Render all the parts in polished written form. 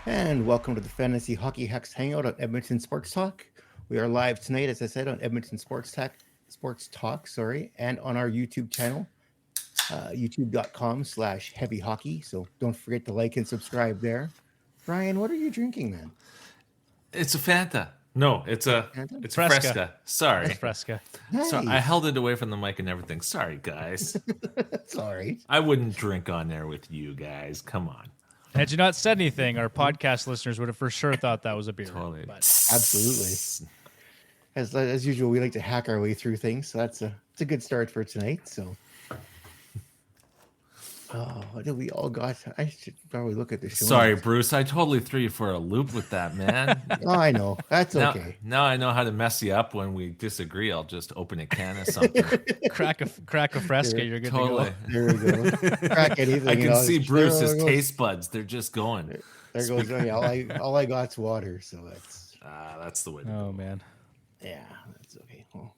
And welcome to the Fantasy Hockey Hacks Hangout on Edmonton Sports Talk. We are live tonight, as I said, on Edmonton Sports Talk, and on our YouTube channel, youtube.com/heavy hockey. So don't forget to like and subscribe there. Ryan, what are you drinking, man? It's a Fanta. No, it's a Fresca. Sorry. Fresca. Nice. So I held it away from the mic and everything. Sorry, guys. Sorry. I wouldn't drink on there with you guys. Come on. Had you not said anything, our podcast listeners would have for sure thought that was a beer. Totally. But Absolutely. As usual, we like to hack our way through things, so it's a good start for tonight. So, what do we all got? I should probably look at the show. Sorry, notes. Bruce. I totally threw you for a loop with that, man. Oh, I know. That's okay. Now I know how to mess you up when we disagree. I'll just open a can of something. crack a Fresca, you're good Totally. to There we go. Crack anything. I can see Bruce's there goes- taste buds. They're just going. There goes. All I got's water, so That's the way to go. go. Oh, man. yeah, that's okay. Well,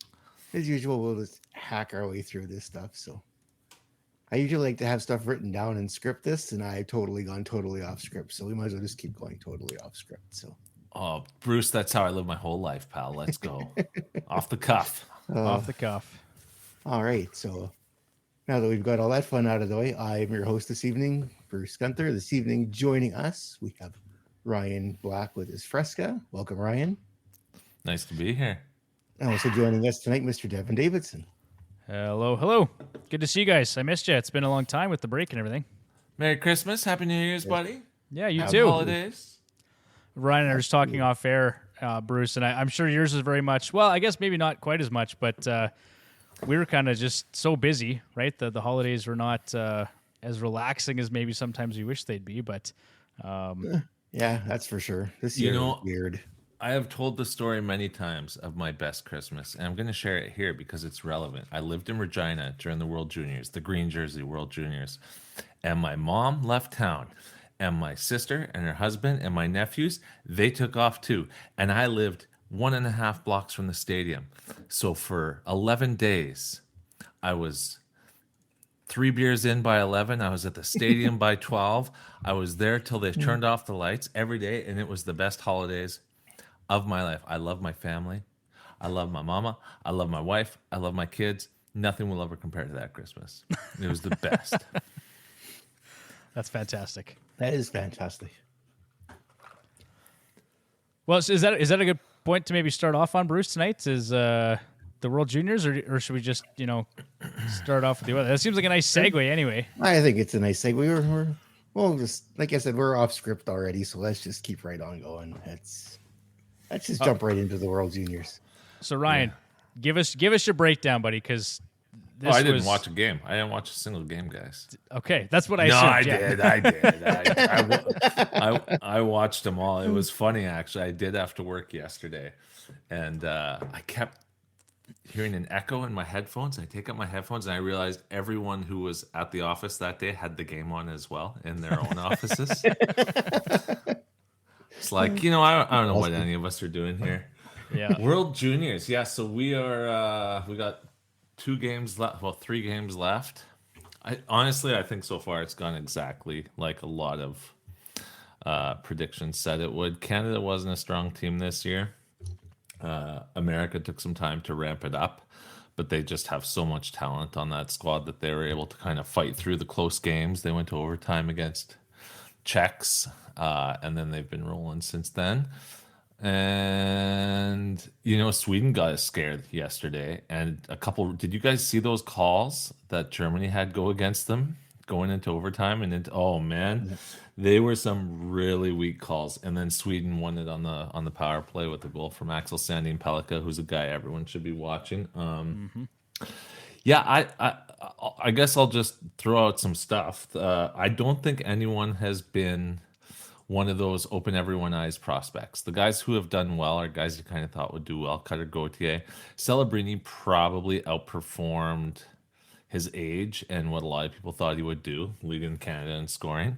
as usual, we'll just hack our way through this stuff. So, I usually like to have stuff written down and script this, and I've gone totally off script. So we might as well just keep going totally off script. So, Oh, Bruce, that's how I live my whole life, pal. Let's go. Off the cuff. Off the cuff. all right. So now that we've got all that fun out of the way, I'm your host this evening, Bruce Gunther. This evening, joining us, we have Ryan Black with his Fresca. Welcome, Ryan. Nice to be here. And also joining us tonight, Mr. Devin Davidson. Hello. Good to see you guys. I missed you. It's been a long time with the break and everything. Merry Christmas. Happy New Year's, buddy. Yeah, you Happy too. holidays. Ryan and I were talking off air, Bruce, and I'm sure yours is very much, well, I guess maybe not quite as much, but we were kind of just so busy, right? The holidays were not as relaxing as maybe sometimes we wish they'd be, but... Yeah, that's for sure. This year was weird. I have told the story many times of my best Christmas, and I'm going to share it here because it's relevant. I lived in Regina during the World Juniors, the Green Jersey World Juniors, and my mom left town, and my sister and her husband and my nephews, they took off too, and I lived 1.5 blocks from the stadium. So for 11 days, I was 3 beers in by 11. I was at the stadium by 12. I was there till they turned off the lights every day, and it was the best holidays of my life. I love my family. I love my mama. I love my wife. I love my kids. Nothing will ever compare to that Christmas. It was the best. That's fantastic. That is fantastic. Well, is that a good point to maybe start off on, Bruce, tonight? Is the World Juniors, or should we just, start off with the other? That seems like a nice segue anyway. I think it's a nice segue. Well, just like I said, we're off script already, so let's just keep right on going. Let's just jump right into the World Juniors. So Ryan, give us your breakdown, buddy, because I didn't watch a game. I didn't watch a single game, guys. Okay, that's what I No, assumed. I did. I watched them all. It was funny, actually. I did after work yesterday, and I kept hearing an echo in my headphones. I take out my headphones, and I realized everyone who was at the office that day had the game on as well in their own offices. It's like, I don't know what any of us are doing here. Yeah. World Juniors. Yeah, so we got 2 games left. Well, 3 games left. I think so far it's gone exactly like a lot of predictions said it would. Canada wasn't a strong team this year. America took some time to ramp it up, but they just have so much talent on that squad that they were able to kind of fight through the close games. They went to overtime against Czechs, and then they've been rolling since then. And Sweden got us scared yesterday, and did you guys see those calls that Germany had go against them going into overtime oh man, they were some really weak calls. And then Sweden won it on the power play with the goal from Axel Sandin Pellikka, who's a guy everyone should be watching. Yeah, I guess I'll just throw out some stuff. I don't think anyone has been one of those open everyone eyes prospects. The guys who have done well are guys you kind of thought would do well. Cutter Gauthier. Celebrini probably outperformed his age and what a lot of people thought he would do, leading Canada in scoring.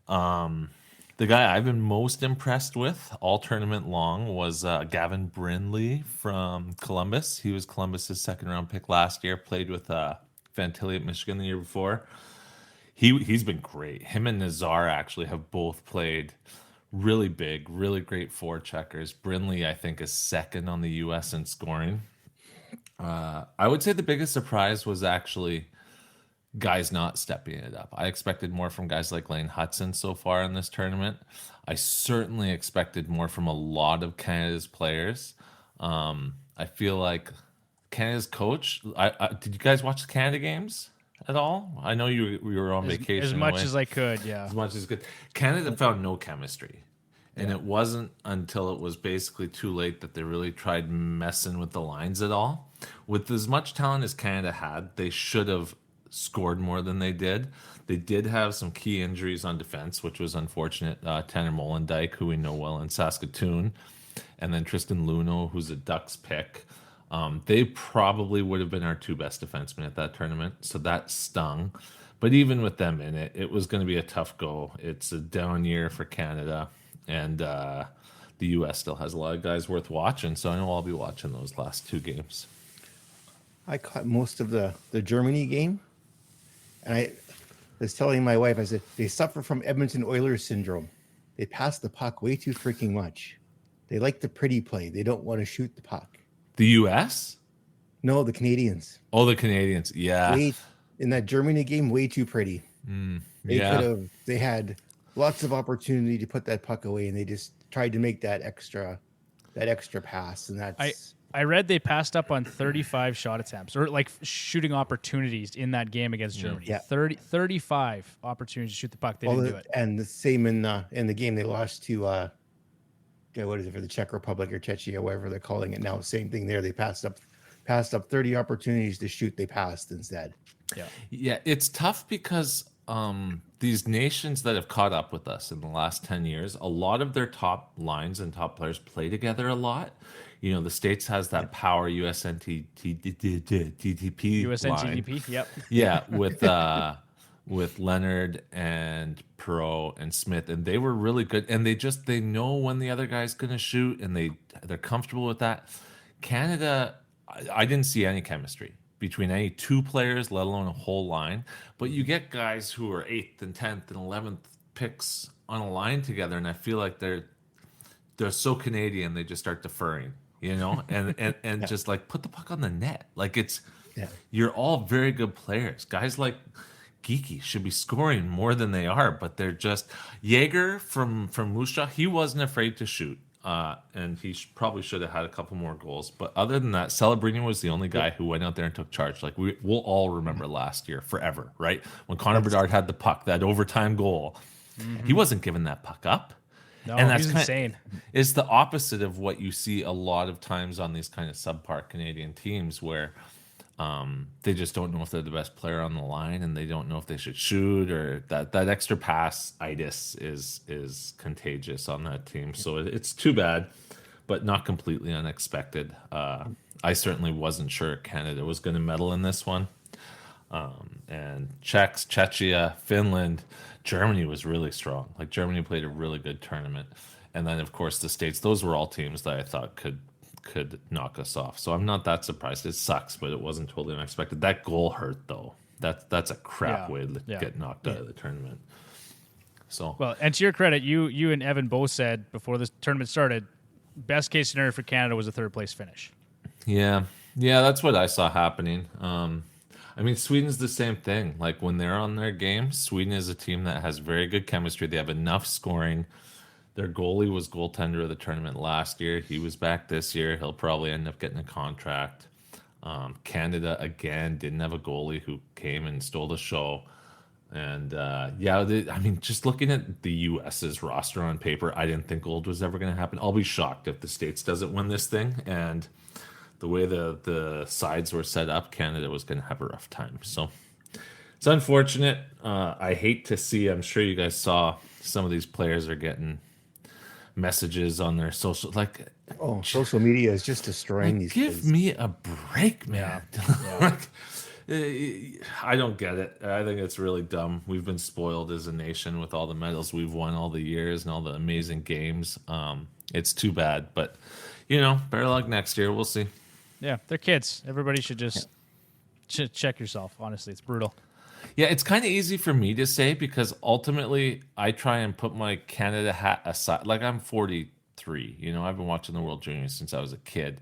The guy I've been most impressed with all tournament long was Gavin Brindley from Columbus. He was Columbus's second-round pick last year, played with Fantilli at Michigan the year before. He's been great. Him and Nazar actually have both played really big, really great forecheckers. Brindley, I think, is second on the U.S. in scoring. I would say the biggest surprise was actually guys not stepping it up. I expected more from guys like Lane Hudson so far in this tournament. I certainly expected more from a lot of Canada's players. I feel like Canada's coach. Did you guys watch the Canada games at all? I know you were on vacation. As much away. as I could, yeah. As much as good. Canada found no chemistry. And it wasn't until it was basically too late that they really tried messing with the lines at all. With as much talent as Canada had, they should have scored more than they did. They did have some key injuries on defense, which was unfortunate. Tanner Molendyke, who we know well in Saskatoon, and then Tristan Luneau, who's a Ducks pick. They probably would have been our two best defensemen at that tournament, so that stung. But even with them in it, it was going to be a tough go. It's a down year for Canada, and the U.S. still has a lot of guys worth watching, so I know I'll be watching those last two games. I caught most of the Germany game, and I was telling my wife, I said, they suffer from Edmonton Oilers syndrome. They pass the puck way too freaking much. They like the pretty play. They don't want to shoot the puck. The U.S.? No, the Canadians. Oh, the Canadians. Yeah. In that Germany game, way too pretty. They had lots of opportunity to put that puck away, and they just tried to make that extra pass. And that's I read they passed up on 35 shot attempts or like shooting opportunities in that game against Germany. Yeah. 35 opportunities to shoot the puck. They didn't do it. And the same in the game they lost to what is it, for the Czech Republic or Czechia, whatever they're calling it now. Same thing there. They passed up 30 opportunities to shoot. They passed instead. Yeah, it's tough because these nations that have caught up with us in the last 10 years, a lot of their top lines and top players play together a lot. You know, the States has that power USNTTP USNTDP, yep. Yeah, with Leonard and Perreault and Smith, and they were really good. And they know when the other guy's going to shoot, and they're comfortable with that. Canada, I didn't see any chemistry between any two players, let alone a whole line. But you get guys who are 8th and 10th and 11th picks on a line together, and I feel like they're so Canadian, they just start deferring, you know, and just like put the puck on the net. Like you're all very good players. Guys like Geeky should be scoring more than they are, but they're just Jaeger from Moose Jaw. He wasn't afraid to shoot. And he probably should have had a couple more goals. But other than that, Celebrini was the only guy who went out there and took charge. Like we'll all remember last year forever, right? When Connor Bedard had the puck, that overtime goal, he wasn't giving that puck up. No, and that's he's insane. It's the opposite of what you see a lot of times on these kind of subpar Canadian teams where they just don't know if they're the best player on the line, and they don't know if they should shoot, or that extra pass itis is contagious on that team. So it's too bad, but not completely unexpected. I certainly wasn't sure Canada was going to medal in this one. And Czechs, Czechia, Finland, Germany was really strong. Like Germany played a really good tournament. And then of course the States, those were all teams that I thought could knock us off. So I'm not that surprised. It sucks, but it wasn't totally unexpected. That goal hurt though. That's a crap way to get knocked out of the tournament. So well, and to your credit, you and Evan both said before this tournament started, best case scenario for Canada was a third place finish. Yeah, that's what I saw happening. I mean, Sweden's the same thing. Like when they're on their game, Sweden is a team that has very good chemistry. They have enough scoring. Their goalie was goaltender of the tournament last year. He was back this year. He'll probably end up getting a contract. Canada, again, didn't have a goalie who came and stole the show. And, I mean, just looking at the U.S.'s roster on paper, I didn't think gold was ever going to happen. I'll be shocked if the States doesn't win this thing. And the way the sides were set up, Canada was going to have a rough time. So it's unfortunate. I hate to see, I'm sure you guys saw some of these players are getting messages on their social, social media is just destroying these give kids. me a break, man. I don't get it. I think it's really dumb. We've been spoiled as a nation with all the medals we've won all the years and all the amazing games. It's too bad, but better luck next year. We'll see. Yeah, they're kids. Everybody should just check yourself. Honestly, it's brutal. Yeah, it's kind of easy for me to say because ultimately I try and put my Canada hat aside. Like I'm 43, I've been watching the World Juniors since I was a kid.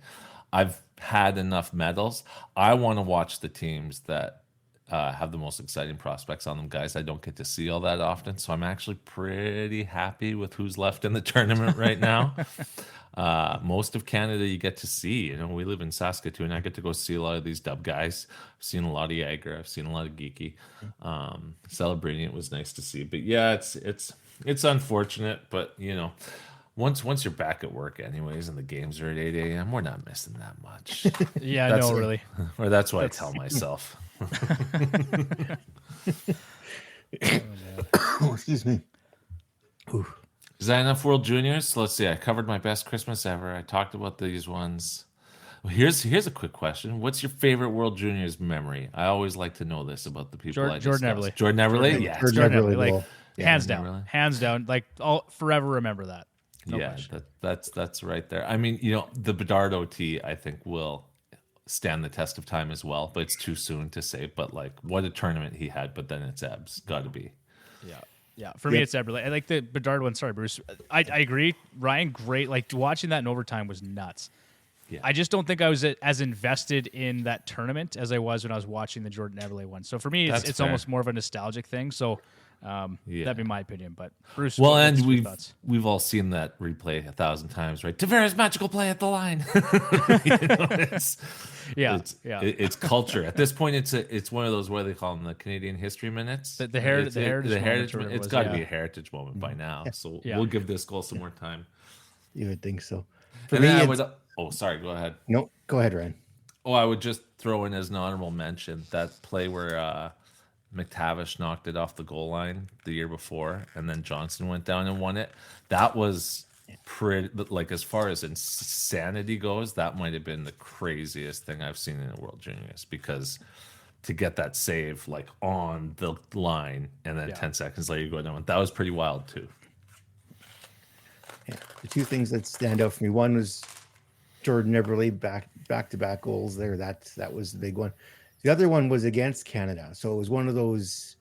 I've had enough medals. I want to watch the teams that have the most exciting prospects on them, guys. I don't get to see all that often, so I'm actually pretty happy with who's left in the tournament right now. Most of Canada you get to see. We live in Saskatoon. I get to go see a lot of these dub guys. I've seen a lot of Jagger. I've seen a lot of Geeky. Celebrating it was nice to see. But yeah, it's unfortunate. But once you're back at work anyways, and the games are at 8 a.m., we're not missing that much. Yeah, That's no, really. Or that's what I tell myself. Excuse me. Ooh. Is that enough World Juniors? Let's see. I covered my best Christmas ever. I talked about these ones. Well, here's a quick question. What's your favorite World Juniors memory? I always like to know this about the people I discuss. Jordan Everly. Jordan Everly? Yes. Jordan Everly, Everly, like, yeah, hands Jordan down. Everly. Hands down. Like, I'll forever remember that. No Yeah, question. that's right there. I mean, the Bedard OT, I think, will stand the test of time as well, but it's too soon to say. But like, what a tournament he had! But then it's Ebbs, got to be. Yeah. For me, it's Everly. I like the Bedard one. Sorry, Bruce. I agree. Ryan, great. Like, watching that in overtime was nuts. Yeah. I just don't think I was as invested in that tournament as I was when I was watching the Jordan Everly one. So for me, it's fair. almost more of a nostalgic thing. So that'd be my opinion. But Bruce, Well, what's and your thoughts? we've all seen that replay 1,000 times, right? Tavares' magical play at the line. It's culture. At this point, it's one of those, what do they call them, the Canadian History Minutes. The heritage moment, It's got to be a heritage moment by now. So we'll give this goal some more time. You would think so. For me, sorry, go ahead. No, go ahead, Ryan. Oh, I would just throw in as an honorable mention that play where McTavish knocked it off the goal line the year before, and then Johnson went down and won it. That was pretty, like, as far as insanity goes, that might have been the craziest thing I've seen in the World Juniors, because to get that save like on the line and then 10 seconds later you go down, that was pretty wild too. Yeah. The two things that stand out for me, one was Jordan Everly back-to-back goals there. That was the big one. The other one was against Canada. So it was one of those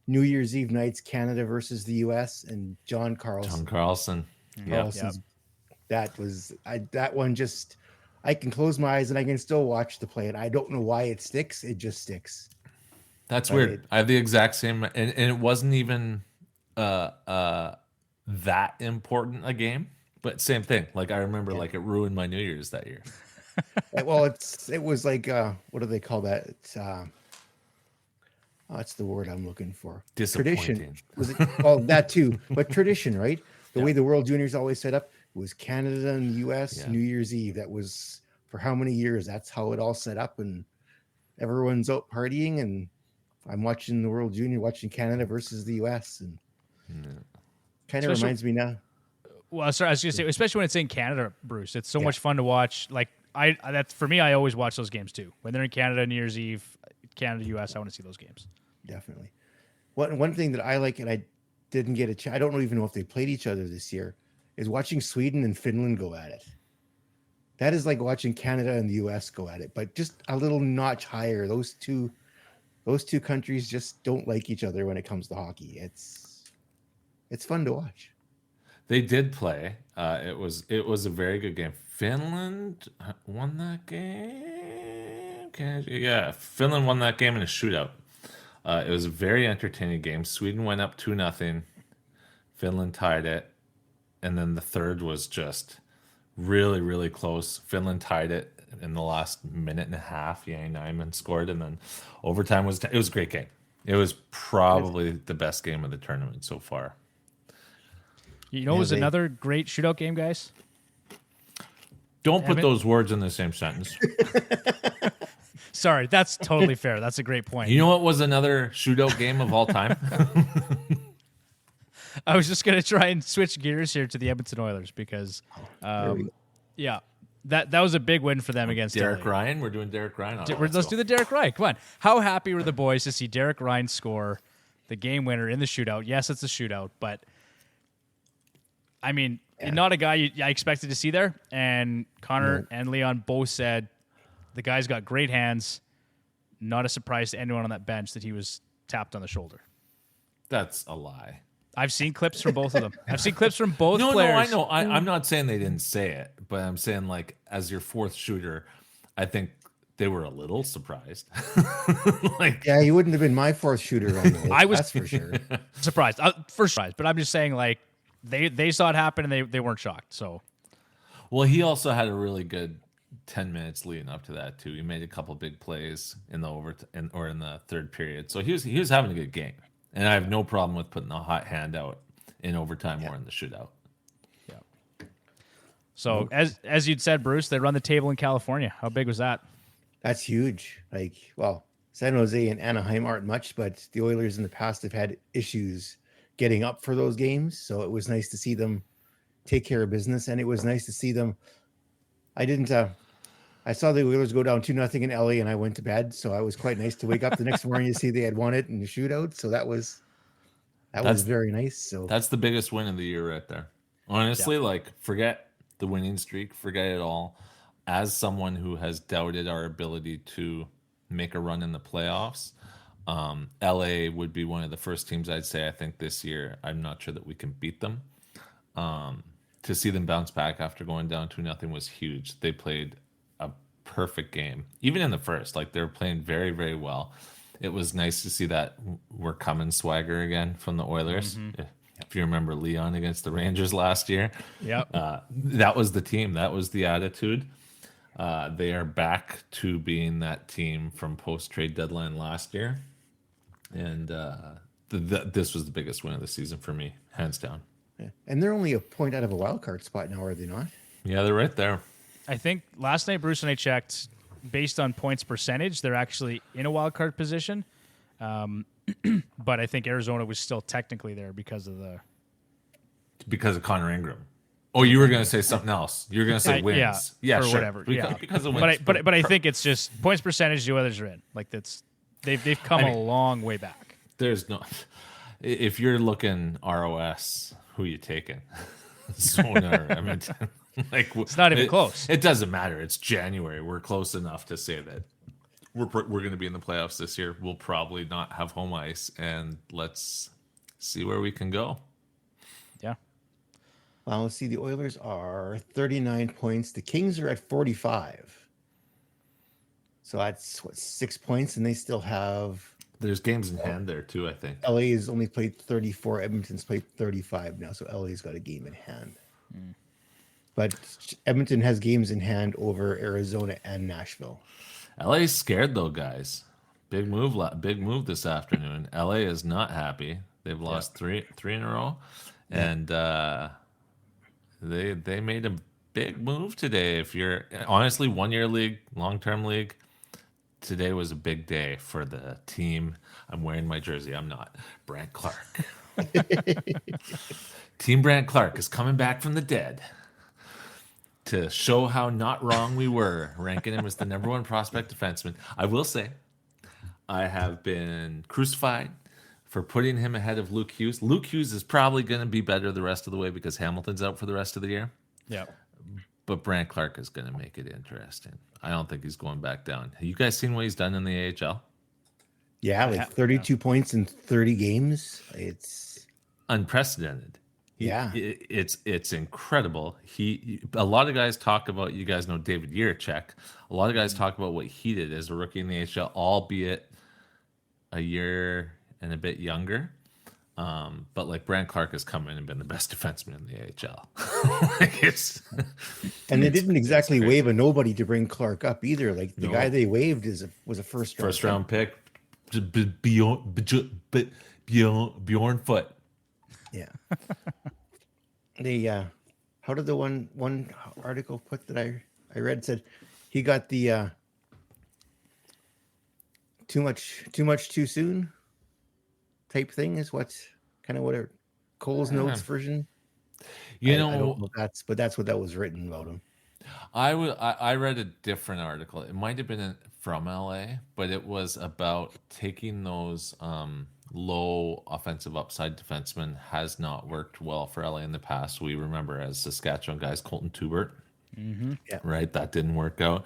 New Year's Eve nights, Canada versus the U.S. and John Carlson. Carlson's. That one just, I can close my eyes and I can still watch the play. And I don't know why it sticks. It just sticks. That's weird. I have the exact same, and it wasn't even that important a game, but same thing. Like, I remember, like, it ruined my New Year's that year. Well, it was like, what do they call that? It's that's the word I'm looking for. Disappointing. Tradition. Was it? Well, that too, but tradition, right? The way the World Juniors always set up, it was Canada and the U.S. New Year's Eve. That was for how many years? That's how it all set up, and everyone's out partying, and I'm watching the World Junior, watching Canada versus the U.S. and kind of reminds me now. Well, sorry, I was going to say, especially when it's in Canada, Bruce, it's so much fun to watch. Like, that's for me. I always watch those games too. When they're in Canada, New Year's Eve, Canada, U.S., I want to see those games. Definitely. One thing that I like, and I didn't get a chance, I don't even know if they played each other this year, is watching Sweden and Finland go at it. That is like watching Canada and the U.S. go at it, but just a little notch higher. Those two countries just don't like each other when it comes to hockey. It's fun to watch. They did play. It was a very good game. Finland won that game. Finland won that game in a shootout. It was a very entertaining game. Sweden went up 2-0. Finland tied it, and then the third was just really, really close. Finland tied it in the last minute and a half. Nyman scored, and then overtime was. It was a great game. It was probably the best game of the tournament so far. You know, it was another great shootout game, guys. Don't put those words in the same sentence. Sorry, that's totally fair. That's a great point. You know what was another shootout game of all time? I was just going to try and switch gears here to the Edmonton Oilers because, that was a big win for them against Derek LA. Ryan. We're doing Derek Ryan. Let's do the Derek Ryan. Come on. How happy were the boys to see Derek Ryan score the game winner in the shootout? Yes, it's a shootout, but I mean, not a guy I expected to see there. And Connor and Leon both said the guy's got great hands. Not a surprise to anyone on that bench that he was tapped on the shoulder. That's a lie. I've seen clips from both of them. I've seen clips from both No, players. I know. I'm not saying they didn't say it, but I'm saying like as your fourth shooter, I think they were a little surprised. Like, Yeah, he wouldn't have been my fourth shooter on the list. I was- That's for sure. Surprised. First surprised. But I'm just saying, like, they saw it happen and they weren't shocked. So well, he also had a really good 10 minutes leading up to that too. He made a couple big plays in the in the third period, so he was having a good game, and I have no problem with putting a hot hand out in overtime or in the shootout. So as you'd said, Bruce, they run the table in California. How big was that? That's huge. Like, well, San Jose and Anaheim aren't much, but the Oilers in the past have had issues getting up for those games. So it was nice to see them take care of business, and it was nice to see them. I saw the Oilers go down 2-0 in LA, and I went to bed. So it was quite nice to wake up the next morning to see they had won it in the shootout. So that was very nice. So That's the biggest win of the year right there. Honestly, like forget the winning streak, forget it all. As someone who has doubted our ability to make a run in the playoffs, LA would be one of the first teams I'd say I think this year. I'm not sure that we can beat them. To see them bounce back after going down 2-0 was huge. They played a perfect game, even in the first. Like they're playing very, very well. It was nice to see that we're coming swagger again from the Oilers. Mm-hmm. If you remember Leon against the Rangers last year, that was the team. That was the attitude. They are back to being that team from post-trade deadline last year. And this was the biggest win of the season for me, hands down. yeah. And they're only a point out of a wild card spot now, are they not? Yeah, they're right there. I think last night, Bruce and I checked, based on points percentage, they're actually in a wild card position. But I think Arizona was still technically there because of Connor Ingram. Oh, you were going to say something else. You were going to say wins. Yeah, sure. whatever. Because of wins. But I think it's just points percentage. The Oilers are in. Like they've come a long way back. There's no. If you're looking ROS, who you taking? Sonar, Edmonton. Like it's not even close. It doesn't matter. It's January. We're close enough to say that we're going to be in the playoffs this year. We'll probably not have home ice, and let's see where we can go. Yeah. Well, let's see. The Oilers are 39 points. The Kings are at 45. So that's 6 points, and they still have. There's games in hand there too, I think. LA has only played 34. Edmonton's played 35 now, so LA's got a game in hand. But Edmonton has games in hand over Arizona and Nashville. LA's scared though, guys. Big move this afternoon. LA is not happy. They've lost three in a row, and they made a big move today. If you're honestly 1 year league, long-term league, today was a big day for the team. I'm wearing my jersey. I'm not. Brant Clark. Team Brant Clark is coming back from the dead to show how not wrong we were, ranking him as the number one prospect defenseman. I will say, I have been crucified for putting him ahead of Luke Hughes. Luke Hughes is probably going to be better the rest of the way because Hamilton's out for the rest of the year. Yeah. But Brant Clark is going to make it interesting. I don't think he's going back down. Have you guys seen what he's done in the AHL? Yeah, like 32 points in 30 games. It's unprecedented. It's incredible. A lot of guys talk about, you guys know David Jiricek. A lot of guys talk about what he did as a rookie in the AHL, albeit a year and a bit younger. But like Brant Clark has come in and been the best defenseman in the AHL. And they didn't exactly waive a nobody to bring Clark up either. Like the guy they waived was a first round pick. Bjorn Foot. Yeah. How did the one article put that I read said he got the too much too soon type thing is what's kind of what Cole's notes version. I don't know but that's what that was written about him. I read a different article. It might have been from LA, but it was about taking those low offensive upside defensemen has not worked well for LA in the past. We remember as Saskatchewan guys, Colton Tubert, right? That didn't work out.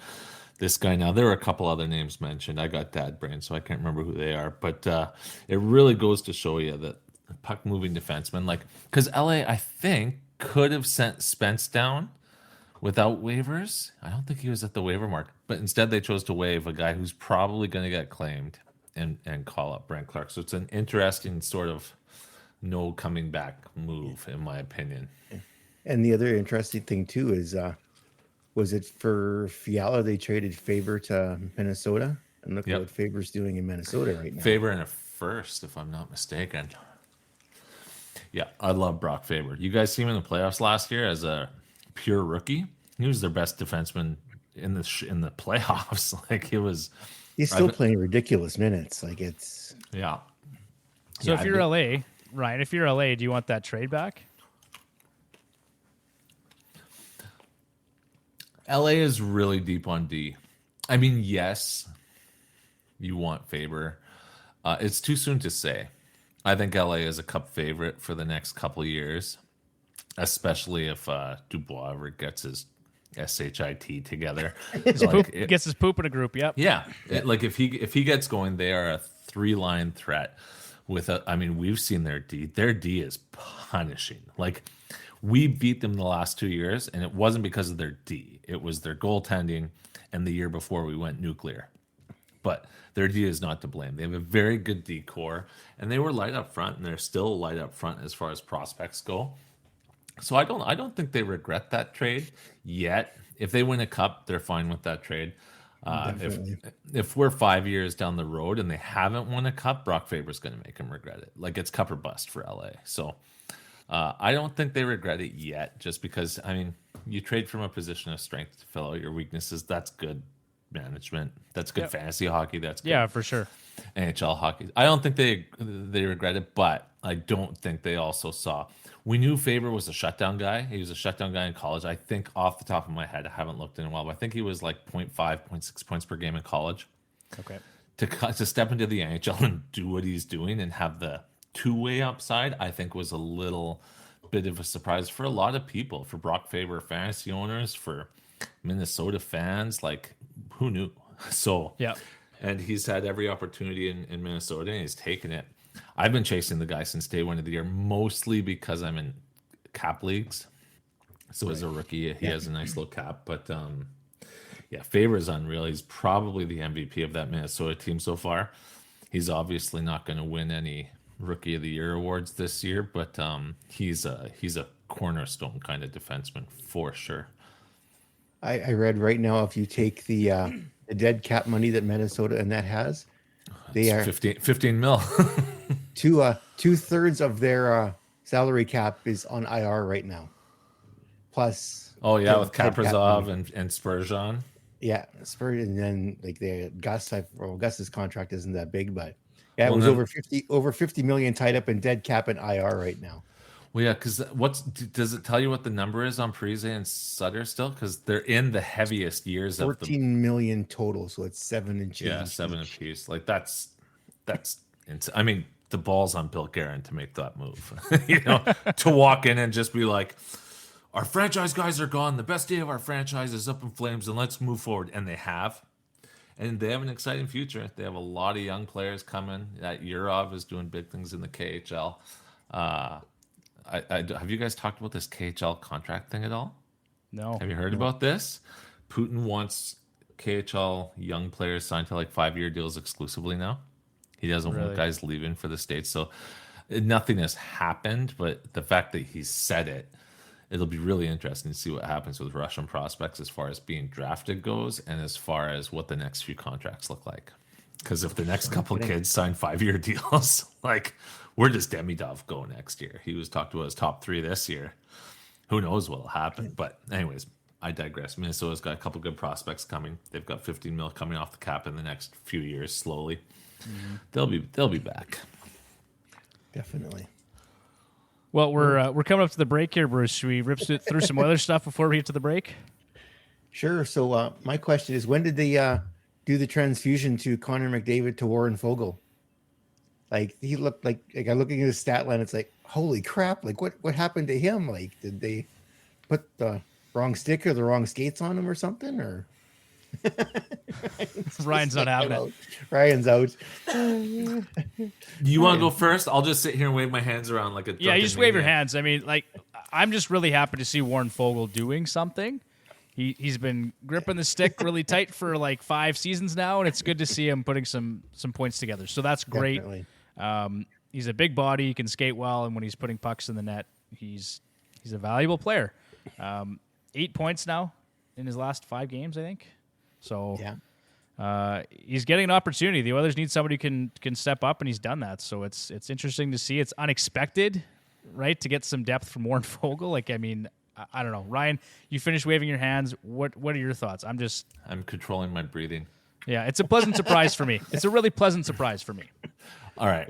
this guy now. There were a couple other names mentioned. I got dad brain, so I can't remember who they are. But it really goes to show you that puck moving defenseman, like, because LA, I think, could have sent Spence down without waivers. I don't think he was at the waiver mark, but instead they chose to waive a guy who's probably going to get claimed and call up Brent Clark. So it's an interesting sort of no coming back move, in my opinion. And the other interesting thing too is, was it for Fiala they traded Faber to Minnesota? And look Yep. what Faber's doing in Minnesota right now. Faber in a first, if I'm not mistaken. Yeah, I love Brock Faber. You guys see him in the playoffs last year as a pure rookie. He was their best defenseman in the playoffs. Like, it was. He's still playing ridiculous minutes. Like, it's Yeah. So if you're LA, Ryan, if you're LA, do you want that trade back? LA is really deep on D. I mean, yes, you want Faber. It's too soon to say. I think LA is a cup favorite for the next couple of years, especially if Dubois ever gets his SHIT together. Gets his poop in a group. Yep. Yeah, like if he gets going, they are a 3-line threat. I mean, we've seen their D. Their D is punishing. Like, we beat them the last 2 years, and it wasn't because of their D. It was their goaltending, and the year before we went nuclear. But their D is not to blame. They have a very good D core, and they were light up front, and they're still light up front as far as prospects go. So I don't think they regret that trade yet. If they win a cup, they're fine with that trade. If we're 5 years down the road and they haven't won a cup, Brock Faber's going to make them regret it. Like, it's cup or bust for LA. So I don't think they regret it yet, just because, I mean, you trade from a position of strength to fill out your weaknesses. That's good management. That's good fantasy hockey. That's good for sure. NHL hockey. I don't think they regret it, but I don't think they also saw. We knew Faber was a shutdown guy. He was a shutdown guy in college. I think, off the top of my head, I haven't looked in a while, but I think he was like 0.5, 0.6 points per game in college. Okay. To step into the NHL and do what he's doing and have the two-way upside, I think was a little bit of a surprise for a lot of people, for Brock Faber fantasy owners, for Minnesota fans. Like, who knew? So, yeah. And he's had every opportunity in Minnesota, and he's taken it. I've been chasing the guy since day one of the year, mostly because I'm in cap leagues. So as a rookie, he has a nice little cap. But Faber is unreal. He's probably the MVP of that Minnesota team so far. He's obviously not going to win any Rookie of the Year awards this year, but he's a cornerstone kind of defenseman for sure. I read right now, if you take the dead cap money that Minnesota and that has, they are 15 mil. 2/3 of their salary cap is on IR right now. Plus, with Kaprizov and Spurgeon. Yeah, Spurgeon, and then like the Gus's contract isn't that big, but it was over 50 million tied up in dead cap and IR right now. Well, yeah, because does it tell you what the number is on Parise and Sutter still? Because they're in the heaviest years 14 million total, so it's 7 and change. Yeah, 7 apiece. Like, that's I mean, the ball's on Bill Guerin to make that move. To walk in and just be like, our franchise guys are gone. The best day of our franchise is up in flames, and let's move forward. And they have. And they have an exciting future. They have a lot of young players coming. That Yurov is doing big things in the KHL. Have you guys talked about this KHL contract thing at all? No. Have you heard about this? Putin wants KHL young players signed to like 5-year deals exclusively now. He doesn't want guys leaving for the States. So nothing has happened, but the fact that he said it, it'll be really interesting to see what happens with Russian prospects as far as being drafted goes, and as far as what the next few contracts look like. Because if the next couple kids sign 5-year deals, like, we're just Demidov go next year. He was talked about as top 3 this year. Who knows what'll happen? But anyways, I digress. Minnesota's got a couple good prospects coming. They've got 15 mil coming off the cap in the next few years slowly. Mm-hmm. They'll be back. Definitely. Well, we're coming up to the break here, Bruce. Should we rip through some other stuff before we get to the break? Sure. So my question is, when did they do the transfusion to Connor McDavid to Warren Fogle? Like, he looked like I'm looking at his stat line. It's like, holy crap! Like, what happened to him? Like, did they put the wrong stick or the wrong skates on him or something? Or Ryan's not having it. Ryan's out. You want to go first? I'll just sit here and wave my hands around like a Yeah, you drunken just wave your maniac. hands. I mean, like, I'm just really happy to see Warren Fogle doing something. He's been gripping the stick really tight for like 5 seasons now, and it's good to see him putting some points together. So that's great. Definitely. He's a big body, he can skate well, and when he's putting pucks in the net, he's a valuable player. 8 points now in his last 5 games, I think. So he's getting an opportunity. The Oilers need somebody who can step up, and he's done that. So it's interesting to see. It's unexpected, right, to get some depth from Warren Fogle. Like, I mean, I don't know. Ryan, you finished waving your hands. What are your thoughts? I'm controlling my breathing. Yeah, it's a pleasant surprise for me. It's a really pleasant surprise for me. All right.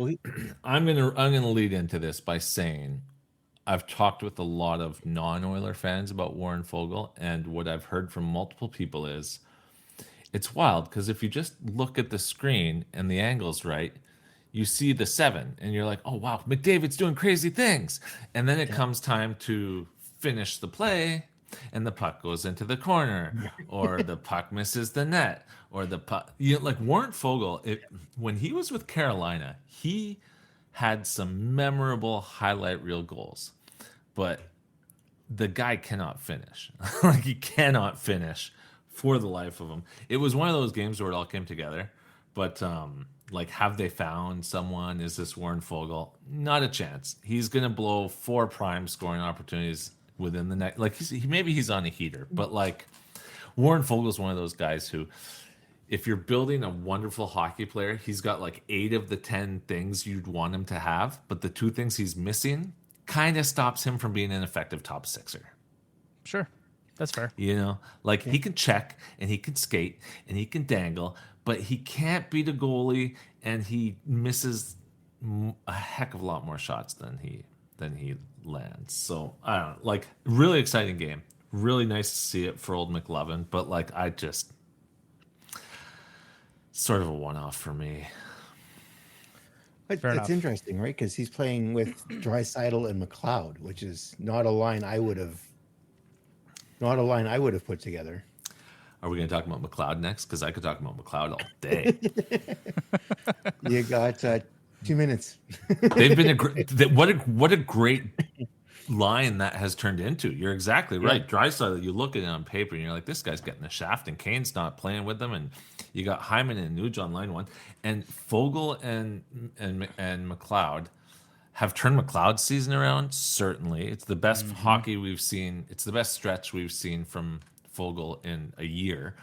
I'm gonna lead into this by saying I've talked with a lot of non-Oiler fans about Warren Fogle, and what I've heard from multiple people is it's wild because if you just look at the screen and the angle's right, you see the 7 and you're like, oh wow, McDavid's doing crazy things. And then it comes time to finish the play and the puck goes into the corner or the puck misses the net or the puck, like Warren Fogle, when he was with Carolina, he had some memorable highlight reel goals, but the guy cannot finish. Like, he cannot finish for the life of him. It was one of those games where it all came together, but like, have they found someone? Is this Warren Fogle? Not a chance. He's gonna blow 4 prime scoring opportunities within the net. Like, maybe he's on a heater, but like, Warren Fogle is one of those guys who, if you're building a wonderful hockey player, he's got like 8 of the 10 things you'd want him to have, but the 2 things he's missing kind of stops him from being an effective top sixer. Sure, that's fair. Like, he can check and he can skate and he can dangle, but he can't beat a goalie, and he misses a heck of a lot more shots than he lands. So I don't know, like, really exciting game. Really nice to see it for old McLovin, but like, I just sort of a one-off for me. But it's interesting, right? Because he's playing with Draisaitl and McLeod, which is not a line I would have put together. Are we going to talk about McLeod next? Because I could talk about McLeod all day. You got 2 minutes. They've been what a great line that has turned into. You're exactly right. Draisaitl, you look at it on paper and you're like, this guy's getting the shaft, and Kane's not playing with them, and you got Hyman and Nuge on line 1, and Fogle and McLeod have turned McLeod's season around. Certainly, it's the best hockey we've seen. It's the best stretch we've seen from Fogle in a year,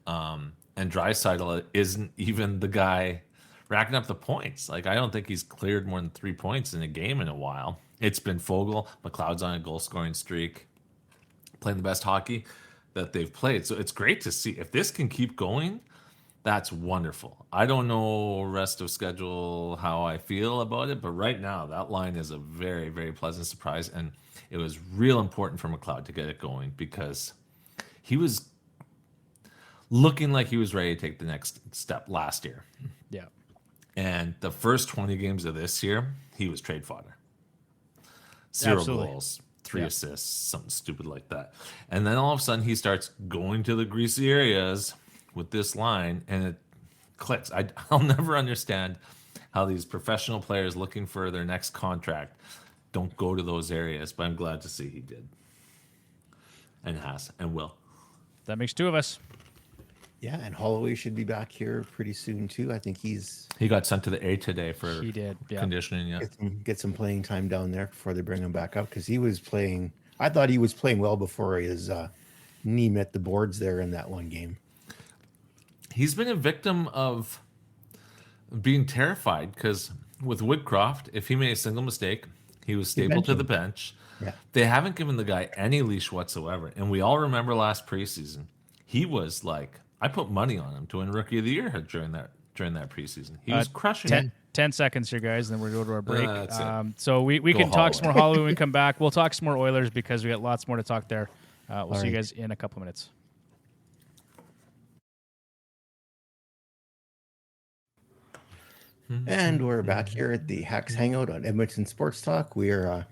and Draisaitl isn't even the guy racking up the points. Like, I don't think he's cleared more than 3 points in a game in a while. It's been Fogle. McLeod's on a goal scoring streak, playing the best hockey that they've played. So it's great to see. If this can keep going, that's wonderful. I don't know rest of schedule how I feel about it, but right now that line is a very, very pleasant surprise, and it was real important for McLeod to get it going because he was looking like he was ready to take the next step last year. Yeah. And the first 20 games of this year, he was trade fodder. 0 Absolutely. goals, 3 assists, something stupid like that. And then all of a sudden he starts going to the greasy areas with this line, and it clicks. I'll never understand how these professional players looking for their next contract don't go to those areas, but I'm glad to see he did. And has, and will. That makes 2 of us. Yeah, and Holloway should be back here pretty soon too. I think he got sent to the A today for conditioning. Yeah, get some playing time down there before they bring him back up, because he was playing. I thought he was playing well before his knee met the boards there in that one game. He's been a victim of being terrified because with Woodcroft, if he made a single mistake, he was stapled to the bench. Yeah. They haven't given the guy any leash whatsoever, and we all remember last preseason. He was like, I put money on him to win Rookie of the Year during that preseason. He was crushing it. 10 seconds here, guys, and then we'll go to our break. That's it. So we can talk some more Holloway when we come back. We'll talk some more Oilers because we got lots more to talk there. We'll see you guys in a couple of minutes. And we're back here at the Hacks Hangout on Edmonton Sports Talk. We are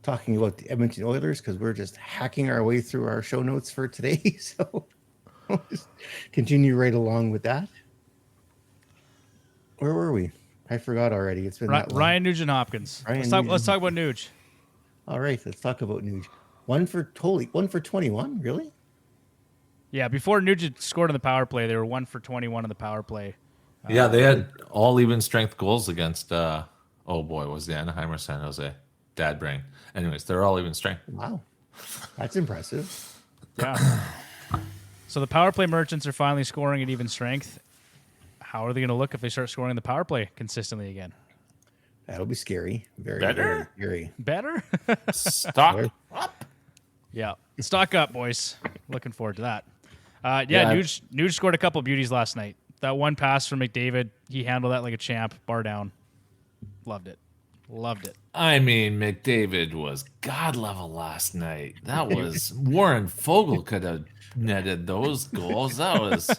talking about the Edmonton Oilers because we're just hacking our way through our show notes for today. So Just continue right along with that. Where were we? I forgot already. It's been that long. Ryan Nugent-Hopkins. Let's talk about Nuge. All right, let's talk about Nuge. 1 for 21, really? Yeah, before Nugent scored on the power play, they were 1 for 21 on the power play. Yeah, they had all even strength goals against. Oh boy, was the Anaheim or San Jose? Dad brain. Anyways, they're all even strength. Wow, that's impressive. Yeah. So the power play merchants are finally scoring at even strength. How are they going to look if they start scoring in the power play consistently again? That'll be scary. Very, Better? very scary. Better? Stock up. Yeah. Stock up, boys. Looking forward to that. Yeah. Nuge scored a couple beauties last night. That one pass from McDavid, he handled that like a champ, bar down. Loved it. I mean, McDavid was god level last night. That was Warren Fogle could have netted those goals. That was.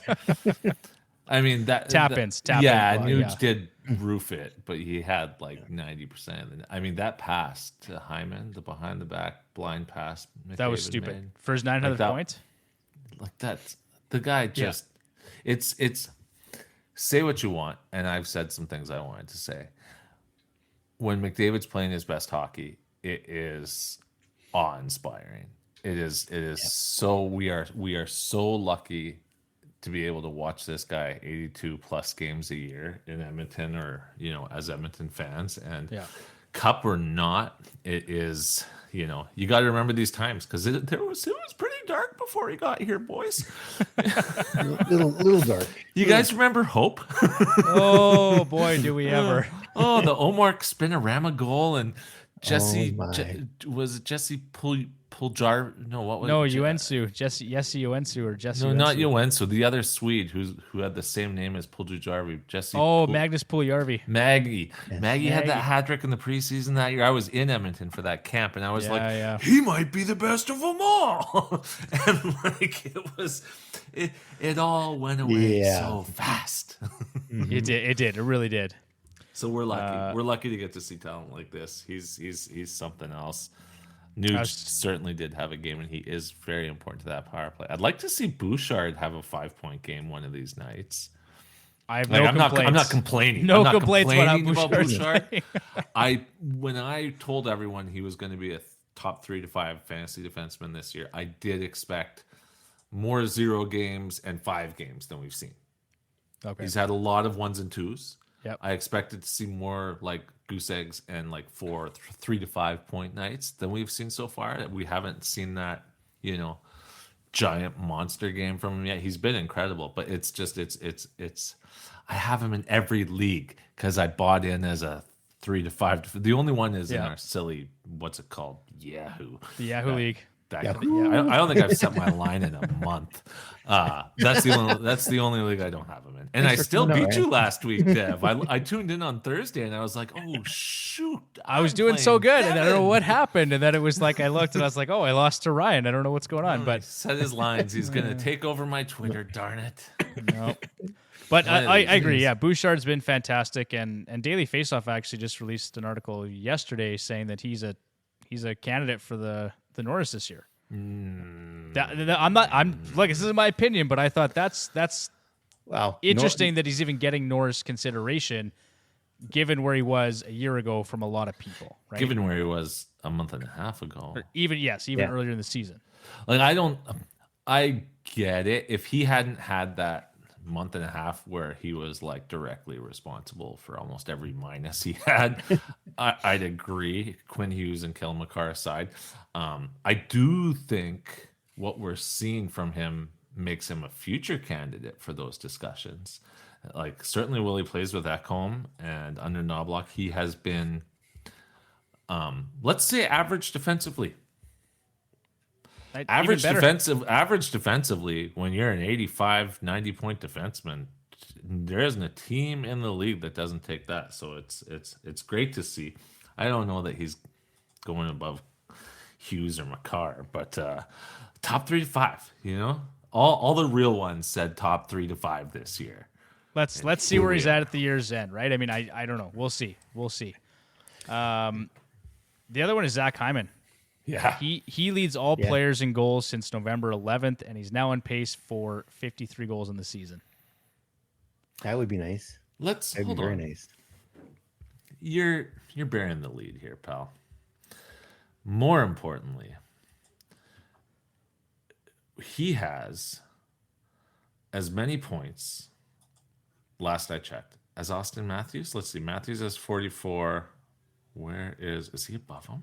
I mean that Tap-ins. Yeah, Well, Nuge did roof it, but he had like 90% of it. I mean, that pass to Hyman, the behind the back blind pass. that was McDavid stupid. made. For his 900th point? Like that's the guy just it's say what you want, and I've said some things I wanted to say. When McDavid's playing his best hockey, it is awe-inspiring. It is so we are so lucky to be able to watch this guy 82 plus games a year in Edmonton, or as Edmonton fans. And cup or not, it is, you got to remember these times, because it was pretty dark before he got here, boys. little dark. You guys remember Hope? Oh, boy, do we ever. Oh, the Omar Spinorama goal, and Jesse was it Jesse Puljar? No, what was it? Uensu. Jesse Uensu or Jesse. No, Uensu. not Uensu. The other Swede who had the same name as Puljujarvi. Jesse. Magnus Puljujarvi. Maggie. Maggie had that hat trick in the preseason that year. I was in Edmonton for that camp, and I was he might be the best of them all. And it all went away so fast. It did. It really did. So we're lucky. We're lucky to get to see talent like this. He's something else. Nuge certainly did have a game, and he is very important to that power play. I'd like to see Bouchard have a 5-point game one of these nights. I have no complaints. I'm not complaining. No I'm not complaints complaining about Bouchard. When I told everyone he was going to be a top 3 to 5 fantasy defenseman this year, I did expect more 0 games and 5 games than we've seen. Okay. He's had a lot of 1s and 2s. Yep. I expected to see more like goose eggs and like 3 to 5 point nights than we've seen so far. We haven't seen that, giant monster game from him yet. He's been incredible, but it's just I have him in every league because I bought in as a 3 to 5. The only one is in our silly, what's it called? Yahoo. The Yahoo League. I don't think I've set my line in a month. That's the only league I don't have him in. And I still beat you last week, Dev. I tuned in on Thursday and I was like, oh shoot. I was doing so good, and I don't know what happened. And then it was like I looked and I was like, oh, I lost to Ryan. I don't know what's going on. But set his lines. He's gonna take over my Twitter, darn it. No. But I agree. Yeah, Bouchard's been fantastic, and Daily Faceoff actually just released an article yesterday saying that he's a candidate for the Norris this year. I'm like, this is my opinion, but I thought that's wow, interesting that he's even getting Norris consideration, given where he was a year ago from a lot of people. Right? Given where he was a month and a half ago, or even earlier in the season. Like I get it. If he hadn't had that month and a half where he was like directly responsible for almost every minus he had, I'd agree. Quinn Hughes and Kel McCarr aside, I do think what we're seeing from him makes him a future candidate for those discussions. Like certainly Willie plays with Ekholm, and under Knobloch he has been let's say average defensively. Average defensively, when you're an 85, 90 point defenseman, there isn't a team in the league that doesn't take that. So it's great to see. I don't know that he's going above Hughes or McCarr, but top 3 to 5, all the real ones said top 3 to 5 this year. Let's see where he's at the year's end, right? I mean, I don't know. We'll see. The other one is Zach Hyman. Yeah. He leads all Yeah. players in goals since November 11th, and he's now on pace for 53 goals in the season. That would be nice. Let's That'd be hold very on. nice. You're bearing the lead here, pal. More importantly, he has as many points, last I checked, as Auston Matthews. Let's see. Matthews has 44. Is he above him?